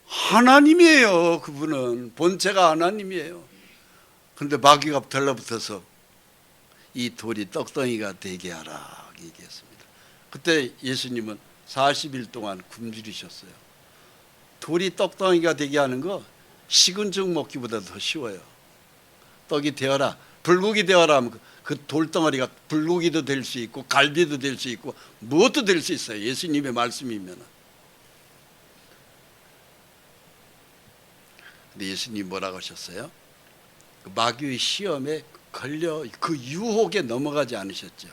하나님이에요. 그분은 본체가 하나님이에요. 그런데 마귀가 달라붙어서 이 돌이 떡덩이가 되게 하라 얘기했습니다. 그때 예수님은 40일 동안 굶주리셨어요. 돌이 떡덩이가 되게 하는 거 식은 죽 먹기보다 더 쉬워요. 떡이 되어라, 불고기 되어라 하면 그 돌덩어리가 불고기도 될 수 있고 갈비도 될 수 있고 무엇도 될 수 있어요. 예수님의 말씀이면. 근데 예수님 뭐라고 하셨어요? 그 마귀의 시험에 걸려 그 유혹에 넘어가지 않으셨죠.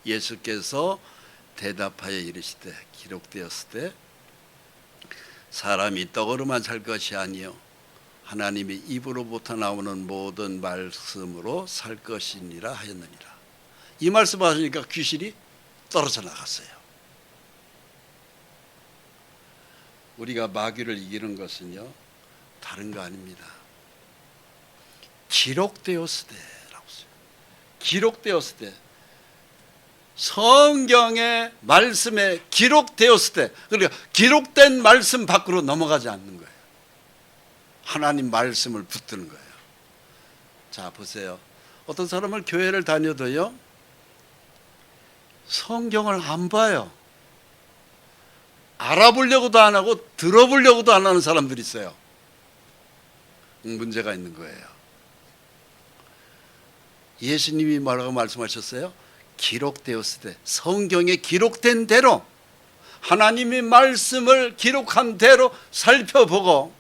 예수께서 대답하여 이르시되 기록되었을 때 사람이 떡으로만 살 것이 아니요 하나님의 입으로부터 나오는 모든 말씀으로 살 것이니라 하였느니라. 이 말씀 하시니까 귀신이 떨어져 나갔어요. 우리가 마귀를 이기는 것은요 다른 거 아닙니다. 기록되었을 때라고 써요. 기록되었을 때, 성경의 말씀에 기록되었을 때, 그러니까 기록된 말씀 밖으로 넘어가지 않는 거예요. 하나님 말씀을 붙드는 거예요. 자 보세요. 어떤 사람은 교회를 다녀도요 성경을 안 봐요. 알아보려고도 안 하고 들어보려고도 안 하는 사람들이 있어요. 문제가 있는 거예요. 예수님이 뭐라고 말씀하셨어요? 기록되었을 때, 성경에 기록된 대로, 하나님의 말씀을 기록한 대로 살펴보고,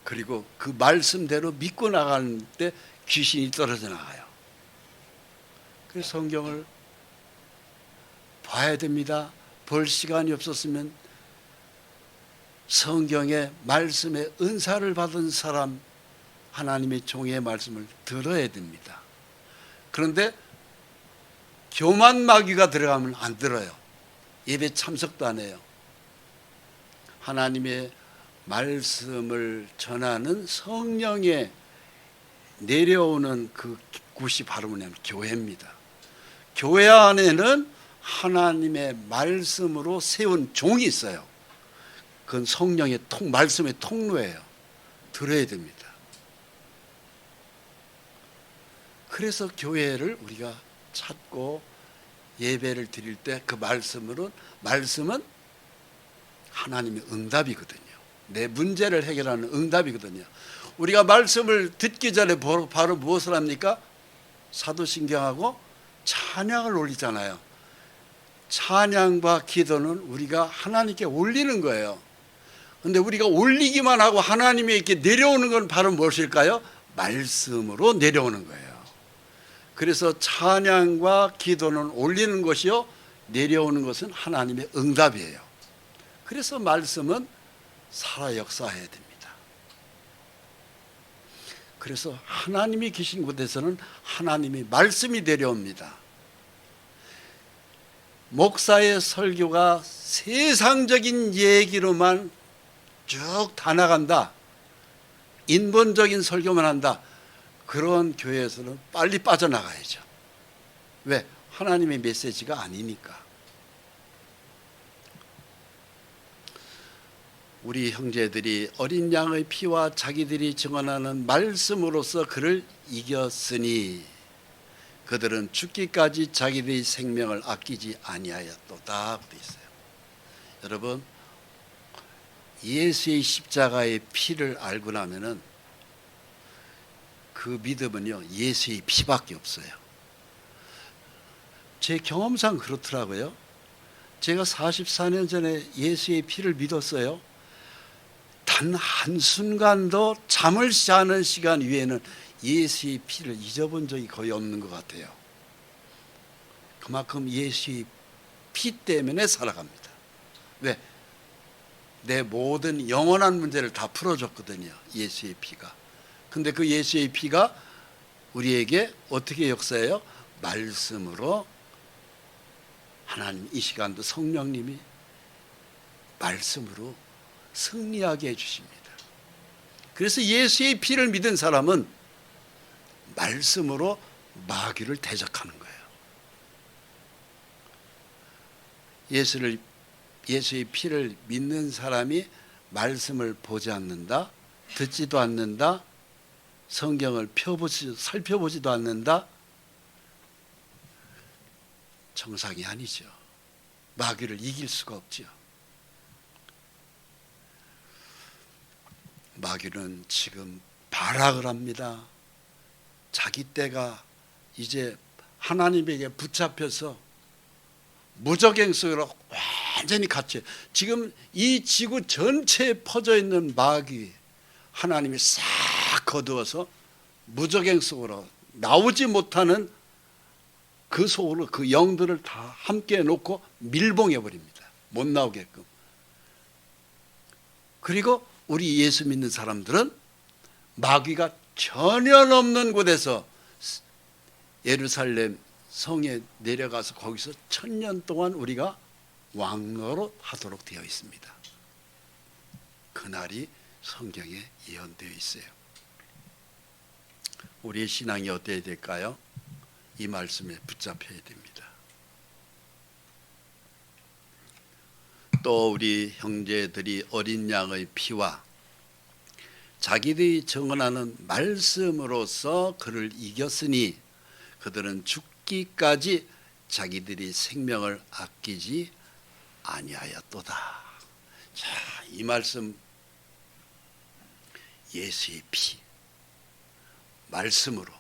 그리고 그 말씀대로 믿고 나가는 때 귀신이 떨어져 나가요. 그래서 성경을 봐야 됩니다. 볼 시간이 없었으면 성경의 말씀에 은사를 받은 사람, 하나님의 종의 말씀을 들어야 됩니다. 그런데 교만 마귀가 들어가면 안 들어요. 예배 참석도 안 해요. 하나님의 말씀을 전하는 성령에 내려오는 그 곳이 바로 뭐냐면 교회입니다. 교회 안에는 하나님의 말씀으로 세운 종이 있어요. 그건 성령의 말씀의 통로예요. 들어야 됩니다. 그래서 교회를 우리가 찾고 예배를 드릴 때 그 말씀은 하나님의 응답이거든요. 내 문제를 해결하는 응답이거든요. 우리가 말씀을 듣기 전에 바로 무엇을 합니까? 사도신경하고 찬양을 올리잖아요. 찬양과 기도는 우리가 하나님께 올리는 거예요. 그런데 우리가 올리기만 하고 하나님에게 내려오는 건 바로 무엇일까요? 말씀으로 내려오는 거예요. 그래서 찬양과 기도는 올리는 것이요, 내려오는 것은 하나님의 응답이에요. 그래서 말씀은 살아 역사해야 됩니다. 그래서 하나님이 계신 곳에서는 하나님이 말씀이 내려옵니다. 목사의 설교가 세상적인 얘기로만 쭉 다 나간다, 인본적인 설교만 한다, 그런 교회에서는 빨리 빠져나가야죠. 왜? 하나님의 메시지가 아니니까. 우리 형제들이 어린 양의 피와 자기들이 증언하는 말씀으로서 그를 이겼으니 그들은 죽기까지 자기들의 생명을 아끼지 아니하였도다 되어 있어요. 여러분, 예수의 십자가의 피를 알고 나면은 그 믿음은요, 예수의 피밖에 없어요. 제 경험상 그렇더라고요. 제가 44년 전에 예수의 피를 믿었어요. 단 한순간도 잠을 자는 시간 위에는 예수의 피를 잊어본 적이 거의 없는 것 같아요. 그만큼 예수의 피 때문에 살아갑니다. 왜? 내 모든 영원한 문제를 다 풀어줬거든요, 예수의 피가. 근데 그 예수의 피가 우리에게 어떻게 역사해요? 말씀으로. 하나님 이 시간도 성령님이 말씀으로 승리하게 해주십니다. 그래서 예수의 피를 믿은 사람은 말씀으로 마귀를 대적하는 거예요. 예수의 피를 믿는 사람이 말씀을 보지 않는다, 듣지도 않는다, 성경을 살펴보지도 않는다, 정상이 아니죠. 마귀를 이길 수가 없죠. 마귀는 지금 발악을 합니다. 자기 때가 이제 하나님에게 붙잡혀서 무적행 속으로 완전히 갇혀요. 지금 이 지구 전체에 퍼져 있는 마귀 하나님이 싹 거두어서 무적행 속으로 나오지 못하는 그 속으로 그 영들을 다 함께 놓고 밀봉해 버립니다. 못 나오게끔. 그리고 우리 예수 믿는 사람들은 마귀가 전혀 없는 곳에서 예루살렘 성에 내려가서 거기서 1000년 동안 우리가 왕노릇 하도록 되어 있습니다. 그날이 성경에 예언되어 있어요. 우리의 신앙이 어때야 될까요? 이 말씀에 붙잡혀야 됩니다. 또 우리 형제들이 어린 양의 피와 자기들이 증언하는 말씀으로서 그를 이겼으니 그들은 죽기까지 자기들이 생명을 아끼지 아니하였도다. 자, 이 말씀, 예수의 피, 말씀으로,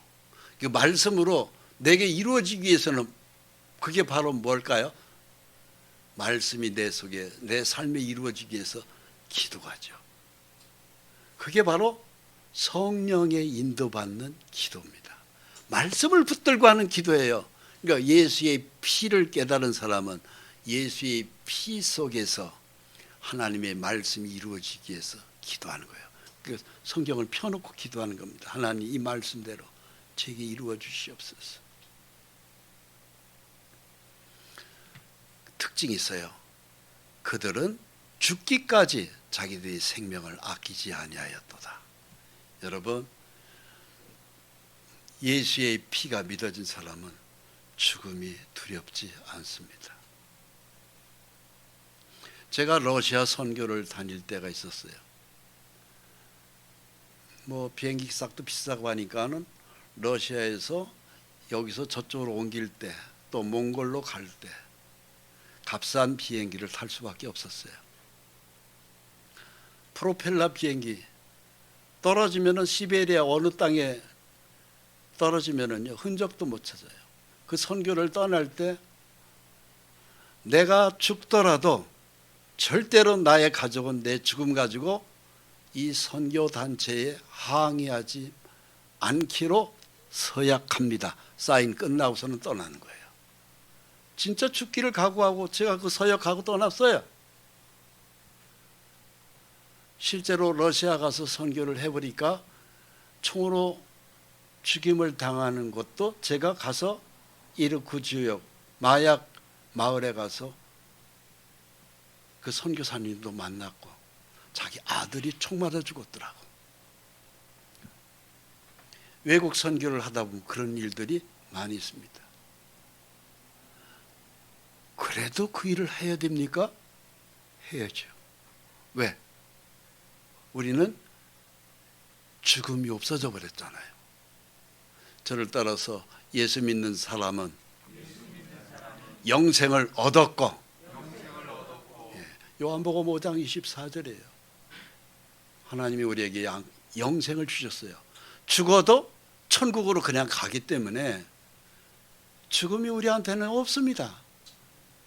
그 말씀으로 내게 이루어지기 위해서는 그게 바로 뭘까요? 말씀이 내 속에, 내 삶에 이루어지기 위해서 기도하죠. 그게 바로 성령의 인도받는 기도입니다. 말씀을 붙들고 하는 기도예요. 그러니까 예수의 피를 깨달은 사람은 예수의 피 속에서 하나님의 말씀이 이루어지기 위해서 기도하는 거예요. 그러니까 성경을 펴놓고 기도하는 겁니다. 하나님 이 말씀대로 제게 이루어 주시옵소서. 특징이 있어요. 그들은 죽기까지 자기들의 생명을 아끼지 아니하였도다. 여러분, 예수의 피가 믿어진 사람은 죽음이 두렵지 않습니다. 제가 러시아 선교를 다닐 때가 있었어요. 비행기 값도 비싸고 하니까는 러시아에서 여기서 저쪽으로 옮길 때, 또 몽골로 갈 때 값싼 비행기를 탈 수밖에 없었어요. 프로펠러 비행기 떨어지면은 시베리아 어느 땅에 떨어지면은요 흔적도 못 찾아요. 그 선교를 떠날 때 내가 죽더라도 절대로 나의 가족은 내 죽음 가지고 이 선교 단체에 항의하지 않기로 서약합니다. 사인 끝나고서는 떠나는 거예요. 진짜 죽기를 각오하고 제가 그 서약하고 떠났어요. 실제로 러시아 가서 선교를 해보니까 총으로 죽임을 당하는 것도 제가 가서 이르크 지역 마약 마을에 가서 그 선교사님도 만났고 자기 아들이 총 맞아 죽었더라고. 외국 선교를 하다 보면 그런 일들이 많이 있습니다. 그래도 그 일을 해야 됩니까? 해야죠. 왜? 우리는 죽음이 없어져 버렸잖아요. 저를 따라서 예수 믿는 사람은 영생을 얻었고, 요한복음 5장 24절이에요. 하나님이 우리에게 영생을 주셨어요. 죽어도 천국으로 그냥 가기 때문에 죽음이 우리한테는 없습니다.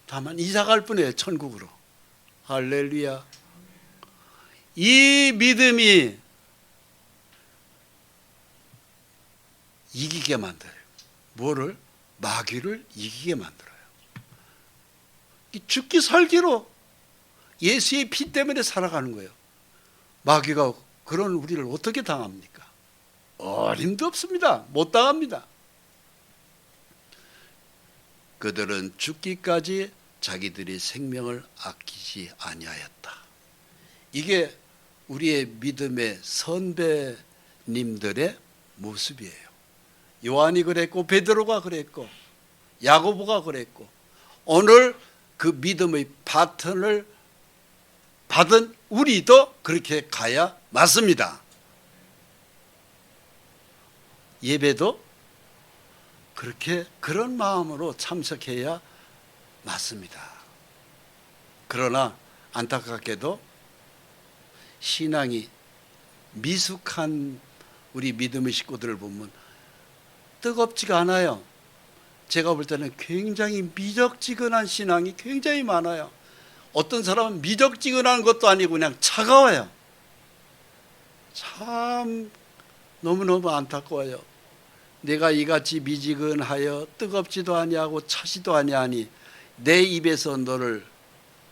다만 이사갈 뿐이에요. 천국으로. 할렐루야. 이 믿음이 이기게 만들어요. 뭐를? 마귀를 이기게 만들어요. 이 죽기 살기로 예수의 피 때문에 살아가는 거예요. 마귀가 그런 우리를 어떻게 당합니까? 어림도 없습니다. 못 당합니다. 그들은 죽기까지 자기들이 생명을 아끼지 아니하였다. 이게 우리의 믿음의 선배님들의 모습이에요. 요한이 그랬고 베드로가 그랬고 야고보가 그랬고 오늘 그 믿음의 바톤을 받은 우리도 그렇게 가야 맞습니다. 예배도 그렇게 그런 마음으로 참석해야 맞습니다. 그러나 안타깝게도 신앙이 미숙한 우리 믿음의 식구들을 보면 뜨겁지가 않아요. 제가 볼 때는 굉장히 미적지근한 신앙이 굉장히 많아요. 어떤 사람은 미적지근한 것도 아니고 그냥 차가워요. 참 너무너무 안타까워요. 내가 이같이 미지근하여 뜨겁지도 아니하고 차지도 아니하니 내 입에서 너를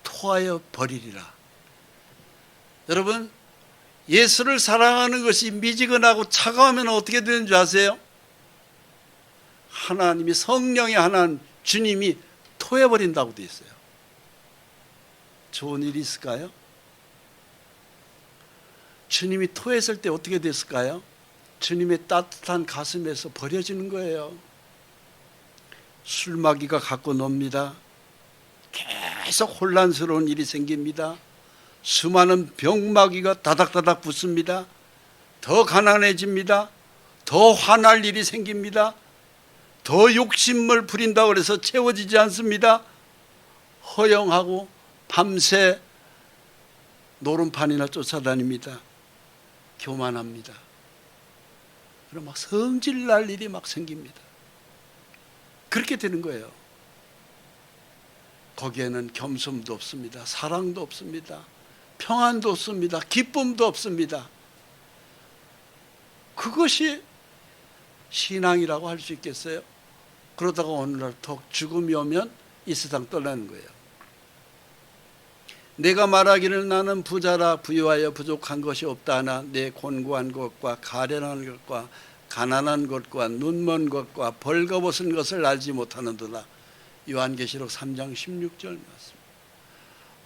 토하여 버리리라. 여러분, 예수를 사랑하는 것이 미지근하고 차가우면 어떻게 되는 줄 아세요? 하나님이 성령의 하나님 주님이 토해버린다고 되어 있어요. 좋은 일이 있을까요? 주님이 토했을 때 어떻게 됐을까요? 주님의 따뜻한 가슴에서 버려지는 거예요. 술마귀가 갖고 놉니다. 계속 혼란스러운 일이 생깁니다. 수많은 병마귀가 다닥다닥 붙습니다. 더 가난해집니다. 더 화날 일이 생깁니다. 더 욕심을 부린다고 해서 채워지지 않습니다. 허영하고 밤새 노름판이나 쫓아다닙니다. 교만합니다. 그럼 막 성질날 일이 막 생깁니다. 그렇게 되는 거예요. 거기에는 겸손도 없습니다. 사랑도 없습니다. 평안도 없습니다. 기쁨도 없습니다. 그것이 신앙이라고 할 수 있겠어요? 그러다가 어느 날 턱 죽음이 오면 이 세상 떠나는 거예요. 내가 말하기를 나는 부자라 부유하여 부족한 것이 없다 하나 내 곤고한 것과 가련한 것과 가난한 것과 눈먼 것과 벌거벗은 것을 알지 못하는도다. 요한계시록 3장 16절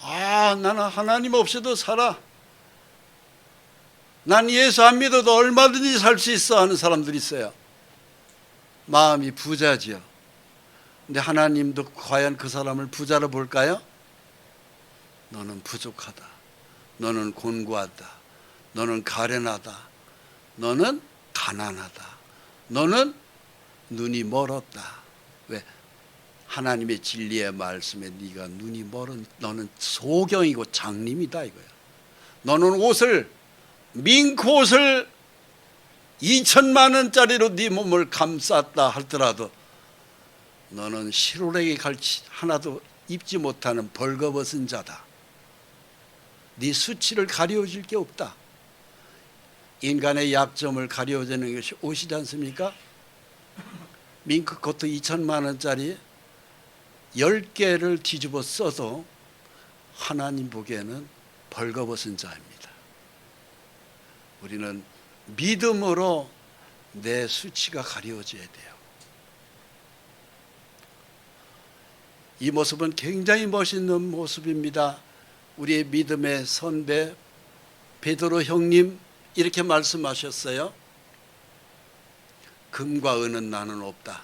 말씀. 나는 하나님 없이도 살아. 난 예수 안 믿어도 얼마든지 살 수 있어 하는 사람들이 있어요. 마음이 부자지요. 근데 하나님도 과연 그 사람을 부자로 볼까요? 너는 부족하다. 너는 곤고하다. 너는 가련하다. 너는 가난하다. 너는 눈이 멀었다. 왜? 하나님의 진리의 말씀에 네가 눈이 멀은 너는 소경이고 장님이다 이거야. 너는 밍크 옷을 2천만 원짜리로 네 몸을 감쌌다 할지라도 너는 실오래기 갈치 하나도 입지 못하는 벌거벗은 자다. 네 수치를 가려줄 게 없다. 인간의 약점을 가려주는 것이 옷이지 않습니까? 밍크 코트 2천만 원짜리 10개를 뒤집어 써도 하나님 보기에는 벌거벗은 자입니다. 우리는 믿음으로 내 수치가 가려워져야 돼요. 이 모습은 굉장히 멋있는 모습입니다. 우리의 믿음의 선배 베드로 형님 이렇게 말씀하셨어요. 금과 은은 나는 없다.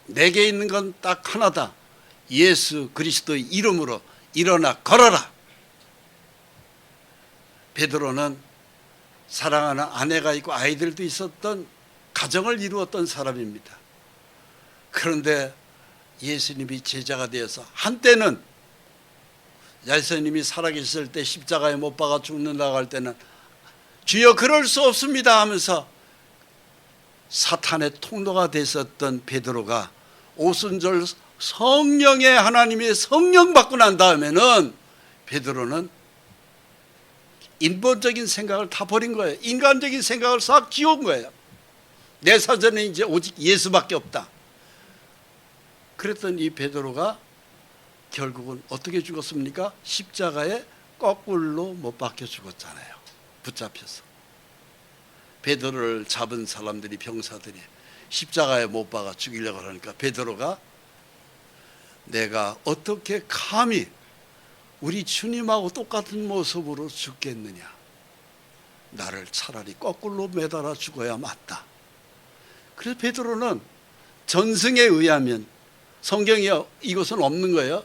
내게 있는 건 딱 하나다. 예수 그리스도의 이름으로 일어나 걸어라. 베드로는 사랑하는 아내가 있고 아이들도 있었던 가정을 이루었던 사람입니다. 그런데 예수님이 제자가 되어서 한때는 예수님이 살아계실 때 십자가에 못 박아 죽는다고 할 때는 주여 그럴 수 없습니다 하면서 사탄의 통로가 됐었던 베드로가 오순절 성령의 하나님의 성령 받고 난 다음에는 베드로는 인본적인 생각을 다 버린 거예요. 인간적인 생각을 싹 지운 거예요. 내 사전에 이제 오직 예수밖에 없다. 그랬던 이 베드로가 결국은 어떻게 죽었습니까? 십자가에 거꾸로 못 박혀 죽었잖아요. 붙잡혀서. 베드로를 잡은 사람들이 병사들이 십자가에 못 박아 죽이려고 하니까 베드로가 내가 어떻게 감히 우리 주님하고 똑같은 모습으로 죽겠느냐. 나를 차라리 거꾸로 매달아 죽어야 맞다. 그래서 베드로는 전승에 의하면 성경에 이것은 없는 거예요.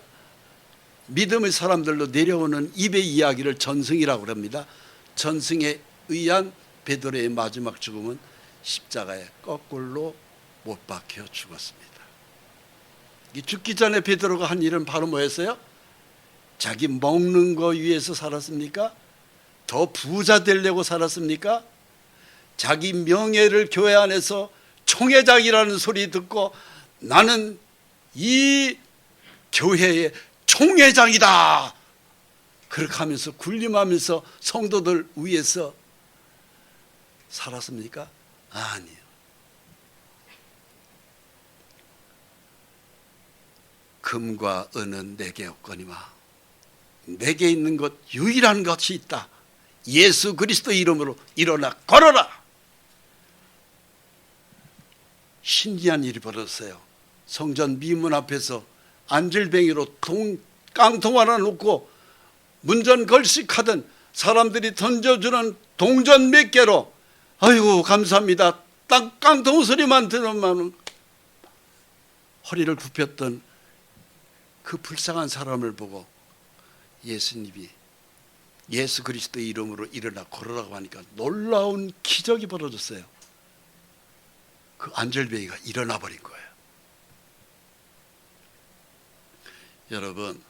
믿음의 사람들로 내려오는 입의 이야기를 전승이라고 합니다. 전승에 의한 베드로의 마지막 죽음은 십자가에 거꾸로 못 박혀 죽었습니다. 죽기 전에 베드로가 한 일은 바로 뭐였어요? 자기 먹는 거 위해서 살았습니까? 더 부자 되려고 살았습니까? 자기 명예를 교회 안에서 총회장이라는 소리 듣고 나는 이 교회의 총회장이다 그렇게 하면서 군림하면서 성도들 위해서 살았습니까? 아니요. 금과 은은 내게 없거니와 내게 있는 것 유일한 것이 있다. 예수 그리스도 이름으로 일어나 걸어라. 신기한 일이 벌어졌어요. 성전 미문 앞에서 안질뱅이로 깡통 하나 놓고 문전 걸식하던 사람들이 던져주는 동전 몇 개로 아이고 감사합니다. 딱 깡통 소리만 들으면 허리를 굽혔던 그 불쌍한 사람을 보고 예수님이 예수 그리스도 이름으로 일어나 걸으라고 하니까 놀라운 기적이 벌어졌어요. 그 안절뱅이가 일어나 버린 거예요. 여러분,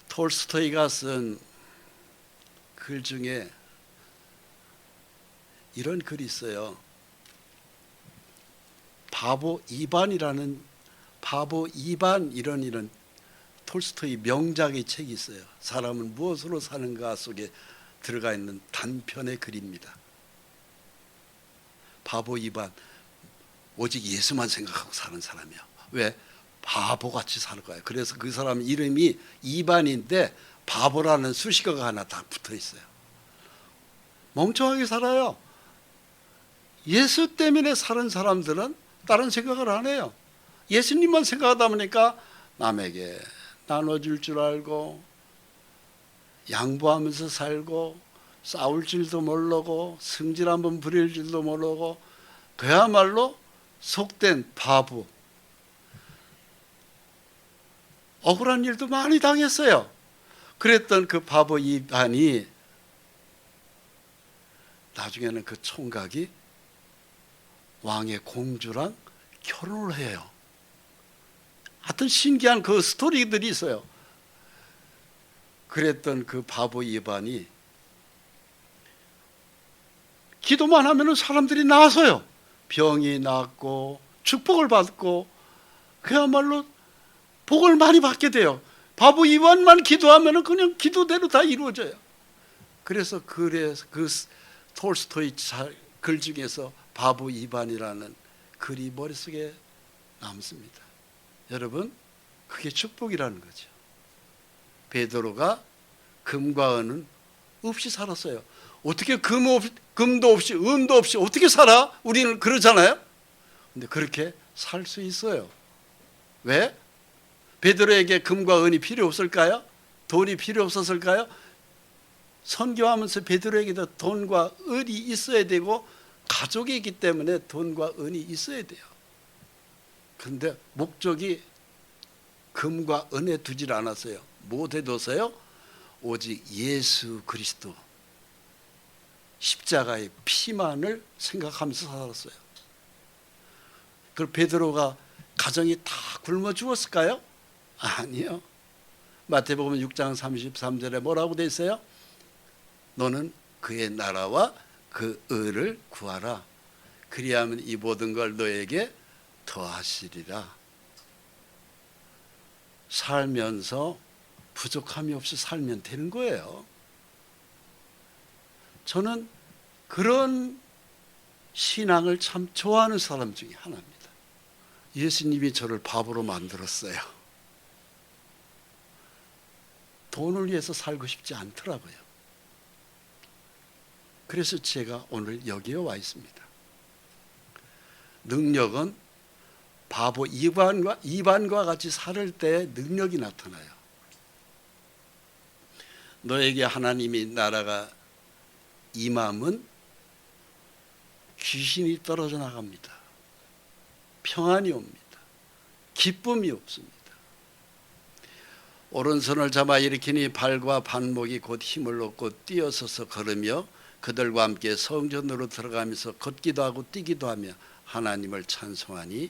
톨스토이가 쓴 글 중에 이런 글이 있어요. 바보 이반 이런 톨스토이 명작의 책이 있어요. 사람은 무엇으로 사는가 속에 들어가 있는 단편의 글입니다. 바보 이반, 오직 예수만 생각하고 사는 사람이야. 왜? 바보같이 살 거예요. 그래서 그 사람 이름이 이반인데 바보라는 수식어가 하나 다 붙어 있어요. 멍청하게 살아요. 예수 때문에 사는 사람들은 다른 생각을 안 해요. 예수님만 생각하다 보니까 남에게 나눠줄 줄 알고 양보하면서 살고 싸울 줄도 모르고 승질 한번 부릴 줄도 모르고 그야말로 속된 바보. 억울한 일도 많이 당했어요. 그랬던 그 바보 이반이 나중에는 그 총각이 왕의 공주랑 결혼을 해요. 하여튼 신기한 그 스토리들이 있어요. 그랬던 그 바보 이반이 기도만 하면 사람들이 나서요. 병이 낫고 축복을 받고 그야말로 복을 많이 받게 돼요. 바보 이반만 기도하면 그냥 기도대로 다 이루어져요. 그래서 그 톨스토이 글 중에서 바보 이반이라는 글이 머릿속에 남습니다. 여러분, 그게 축복이라는 거죠. 베드로가 금과 은은 없이 살았어요. 어떻게 금도 없이 은도 없이 어떻게 살아? 우리는 그러잖아요. 근데 그렇게 살 수 있어요. 왜? 베드로에게 금과 은이 필요 없을까요? 돈이 필요 없었을까요? 선교하면서 베드로에게도 돈과 은이 있어야 되고 가족이기 때문에 돈과 은이 있어야 돼요. 그런데 목적이 금과 은에 두질 않았어요. 무엇에 뒀어요? 오직 예수 그리스도 십자가의 피만을 생각하면서 살았어요. 그럼 베드로가 가정이 다 굶어 죽었을까요? 아니요. 마태복음 6장 33절에 뭐라고 돼 있어요? 너는 그의 나라와 그 의를 구하라. 그리하면 이 모든 걸 너에게 더하시리라. 살면서 부족함이 없이 살면 되는 거예요. 저는 그런 신앙을 참 좋아하는 사람 중에 하나입니다. 예수님이 저를 바보로 만들었어요. 돈을 위해서 살고 싶지 않더라고요. 그래서 제가 오늘 여기에 와 있습니다. 능력은 바보 이반과 같이 살 때 능력이 나타나요. 너에게 하나님이 나라가 임함은 귀신이 떨어져 나갑니다. 평안이 옵니다. 기쁨이 없습니다. 오른손을 잡아 일으키니 발과 발목이 곧 힘을 얻고 뛰어서서 걸으며 그들과 함께 성전으로 들어가면서 걷기도 하고 뛰기도 하며 하나님을 찬송하니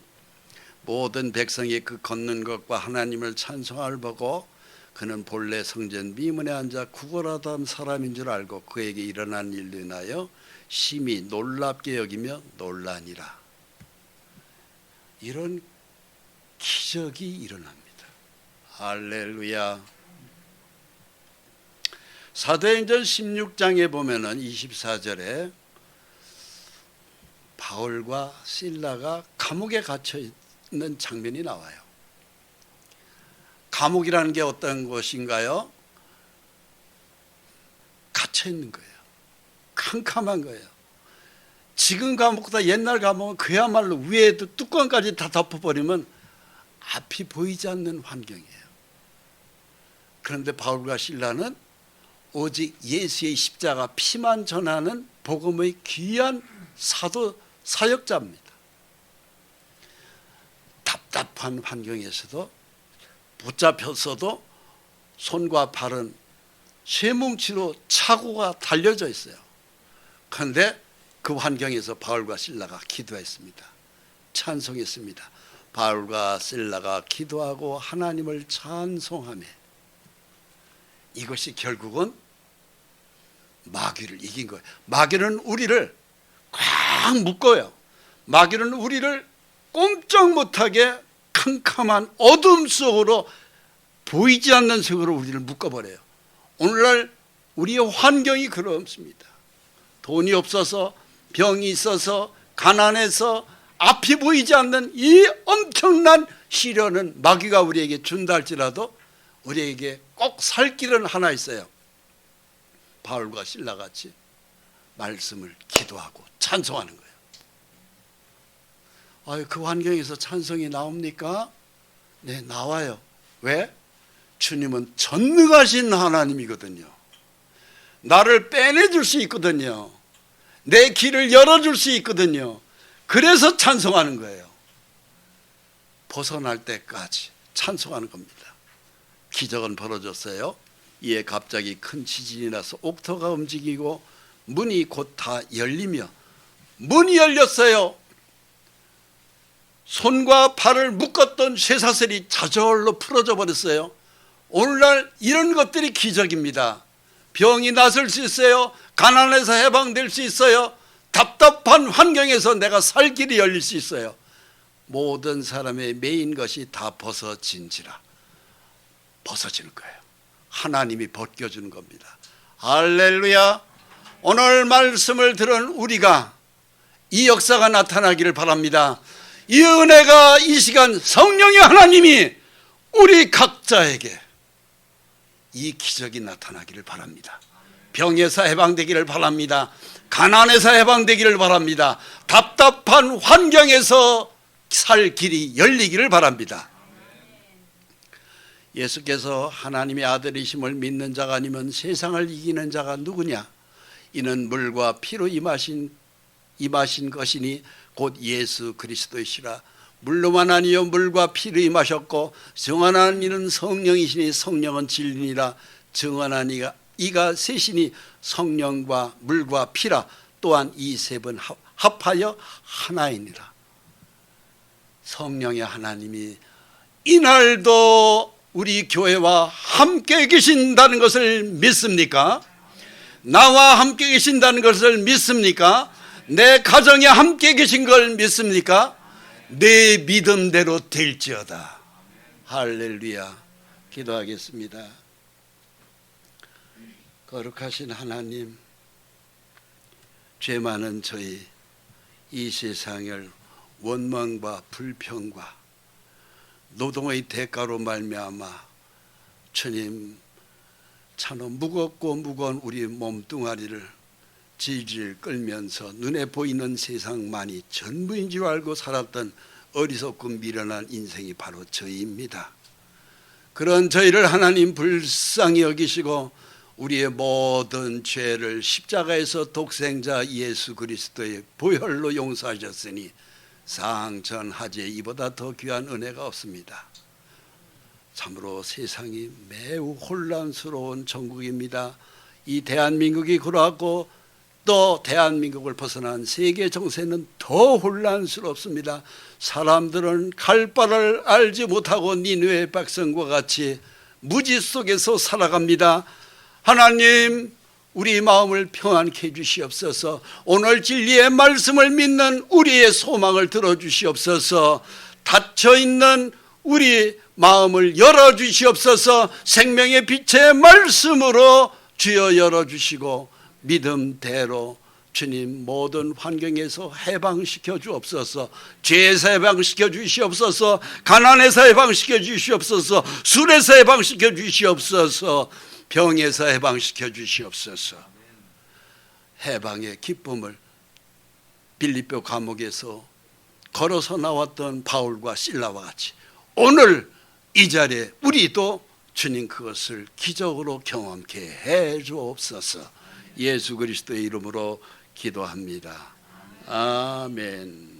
모든 백성이 그 걷는 것과 하나님을 찬송함을 보고 그는 본래 성전 미문에 앉아 구걸하던 사람인 줄 알고 그에게 일어난 일로 인하여 심히 놀랍게 여기며 놀라니라. 이런 기적이 일어납니다. 할렐루야. 사도행전 16장에 보면은 24절에 바울과 실라가 감옥에 갇혀 있는 장면이 나와요. 감옥이라는 게 어떤 것인가요? 갇혀 있는 거예요. 캄캄한 거예요. 지금 감옥보다 옛날 감옥은 그야말로 위에도 뚜껑까지 다 덮어버리면 앞이 보이지 않는 환경이에요. 그런데 바울과 실라는 오직 예수의 십자가 피만 전하는 복음의 귀한 사도 사역자입니다. 답답한 환경에서도 붙잡혔어도 손과 발은 쇠뭉치로 차고가 달려져 있어요. 그런데 그 환경에서 바울과 실라가 기도했습니다. 찬송했습니다. 바울과 실라가 기도하고 하나님을 찬송하며 이것이 결국은 마귀를 이긴 거예요. 마귀는 우리를 꽉 묶어요. 마귀는 우리를 꼼짝 못하게 캄캄한 어둠 속으로 보이지 않는 속으로 우리를 묶어버려요. 오늘날 우리의 환경이 그렇습니다. 돈이 없어서 병이 있어서 가난해서 앞이 보이지 않는 이 엄청난 시련은 마귀가 우리에게 준다 할지라도 우리에게 꼭 살 길은 하나 있어요. 바울과 실라같이 말씀을 기도하고 찬송하는 거예요. 그 환경에서 찬송이 나옵니까? 네, 나와요. 왜? 주님은 전능하신 하나님이거든요. 나를 빼내줄 수 있거든요. 내 길을 열어줄 수 있거든요. 그래서 찬송하는 거예요. 벗어날 때까지 찬송하는 겁니다. 기적은 벌어졌어요. 이에 갑자기 큰 지진이 나서 옥토가 움직이고 문이 곧 다 열리며 문이 열렸어요. 손과 발을 묶었던 쇠사슬이 저절로 풀어져 버렸어요. 오늘날 이런 것들이 기적입니다. 병이 낫을 수 있어요. 가난에서 해방될 수 있어요. 답답한 환경에서 내가 살 길이 열릴 수 있어요. 모든 사람의 매인 것이 다 벗어진지라. 벗어지는 거예요. 하나님이 벗겨주는 겁니다. 할렐루야. 오늘 말씀을 들은 우리가 이 역사가 나타나기를 바랍니다. 이 은혜가 이 시간 성령의 하나님이 우리 각자에게 이 기적이 나타나기를 바랍니다. 병에서 해방되기를 바랍니다. 가난에서 해방되기를 바랍니다. 답답한 환경에서 살 길이 열리기를 바랍니다. 예수께서 하나님의 아들이심을 믿는 자가 아니면 세상을 이기는 자가 누구냐? 이는 물과 피로 임하신 것이니 곧 예수 그리스도이시라. 물로만 아니요 물과 피로 임하셨고 정언한 이는 성령이시니 성령은 진리니라. 정언한 이가 셋이니 성령과 물과 피라. 또한 이 세 번 합하여 하나이니라. 성령의 하나님이 이날도 우리 교회와 함께 계신다는 것을 믿습니까? 나와 함께 계신다는 것을 믿습니까? 내 가정에 함께 계신 걸 믿습니까? 내 믿음대로 될지어다. 할렐루야. 기도하겠습니다. 거룩하신 하나님, 죄 많은 저희 이 세상을 원망과 불평과 노동의 대가로 말미암아 주님 참으로 무겁고 무거운 우리 몸뚱아리를 질질 끌면서 눈에 보이는 세상만이 전부인 줄 알고 살았던 어리석고 미련한 인생이 바로 저희입니다. 그런 저희를 하나님 불쌍히 여기시고 우리의 모든 죄를 십자가에서 독생자 예수 그리스도의 보혈로 용서하셨으니 상천하제 이보다 더 귀한 은혜가 없습니다. 참으로 세상이 매우 혼란스러운 전국입니다. 이 대한민국이 그러하고 또 대한민국을 벗어난 세계 정세는 더 혼란스럽습니다. 사람들은 갈 바를 알지 못하고 니느웨 백성과 같이 무지 속에서 살아갑니다. 하나님, 우리 마음을 평안케 해주시옵소서. 오늘 진리의 말씀을 믿는 우리의 소망을 들어주시옵소서. 닫혀있는 우리 마음을 열어주시옵소서. 생명의 빛의 말씀으로 주여 열어주시고 믿음대로 주님 모든 환경에서 해방시켜 주옵소서. 죄에서 해방시켜 주시옵소서. 가난에서 해방시켜 주시옵소서. 술에서 해방시켜 주시옵소서. 병에서 해방시켜 주시옵소서. 해방의 기쁨을 빌립보 감옥에서 걸어서 나왔던 바울과 실라와 같이 오늘 이 자리에 우리도 주님 그것을 기적으로 경험케 해 주옵소서. 예수 그리스도의 이름으로 기도합니다. 아멘.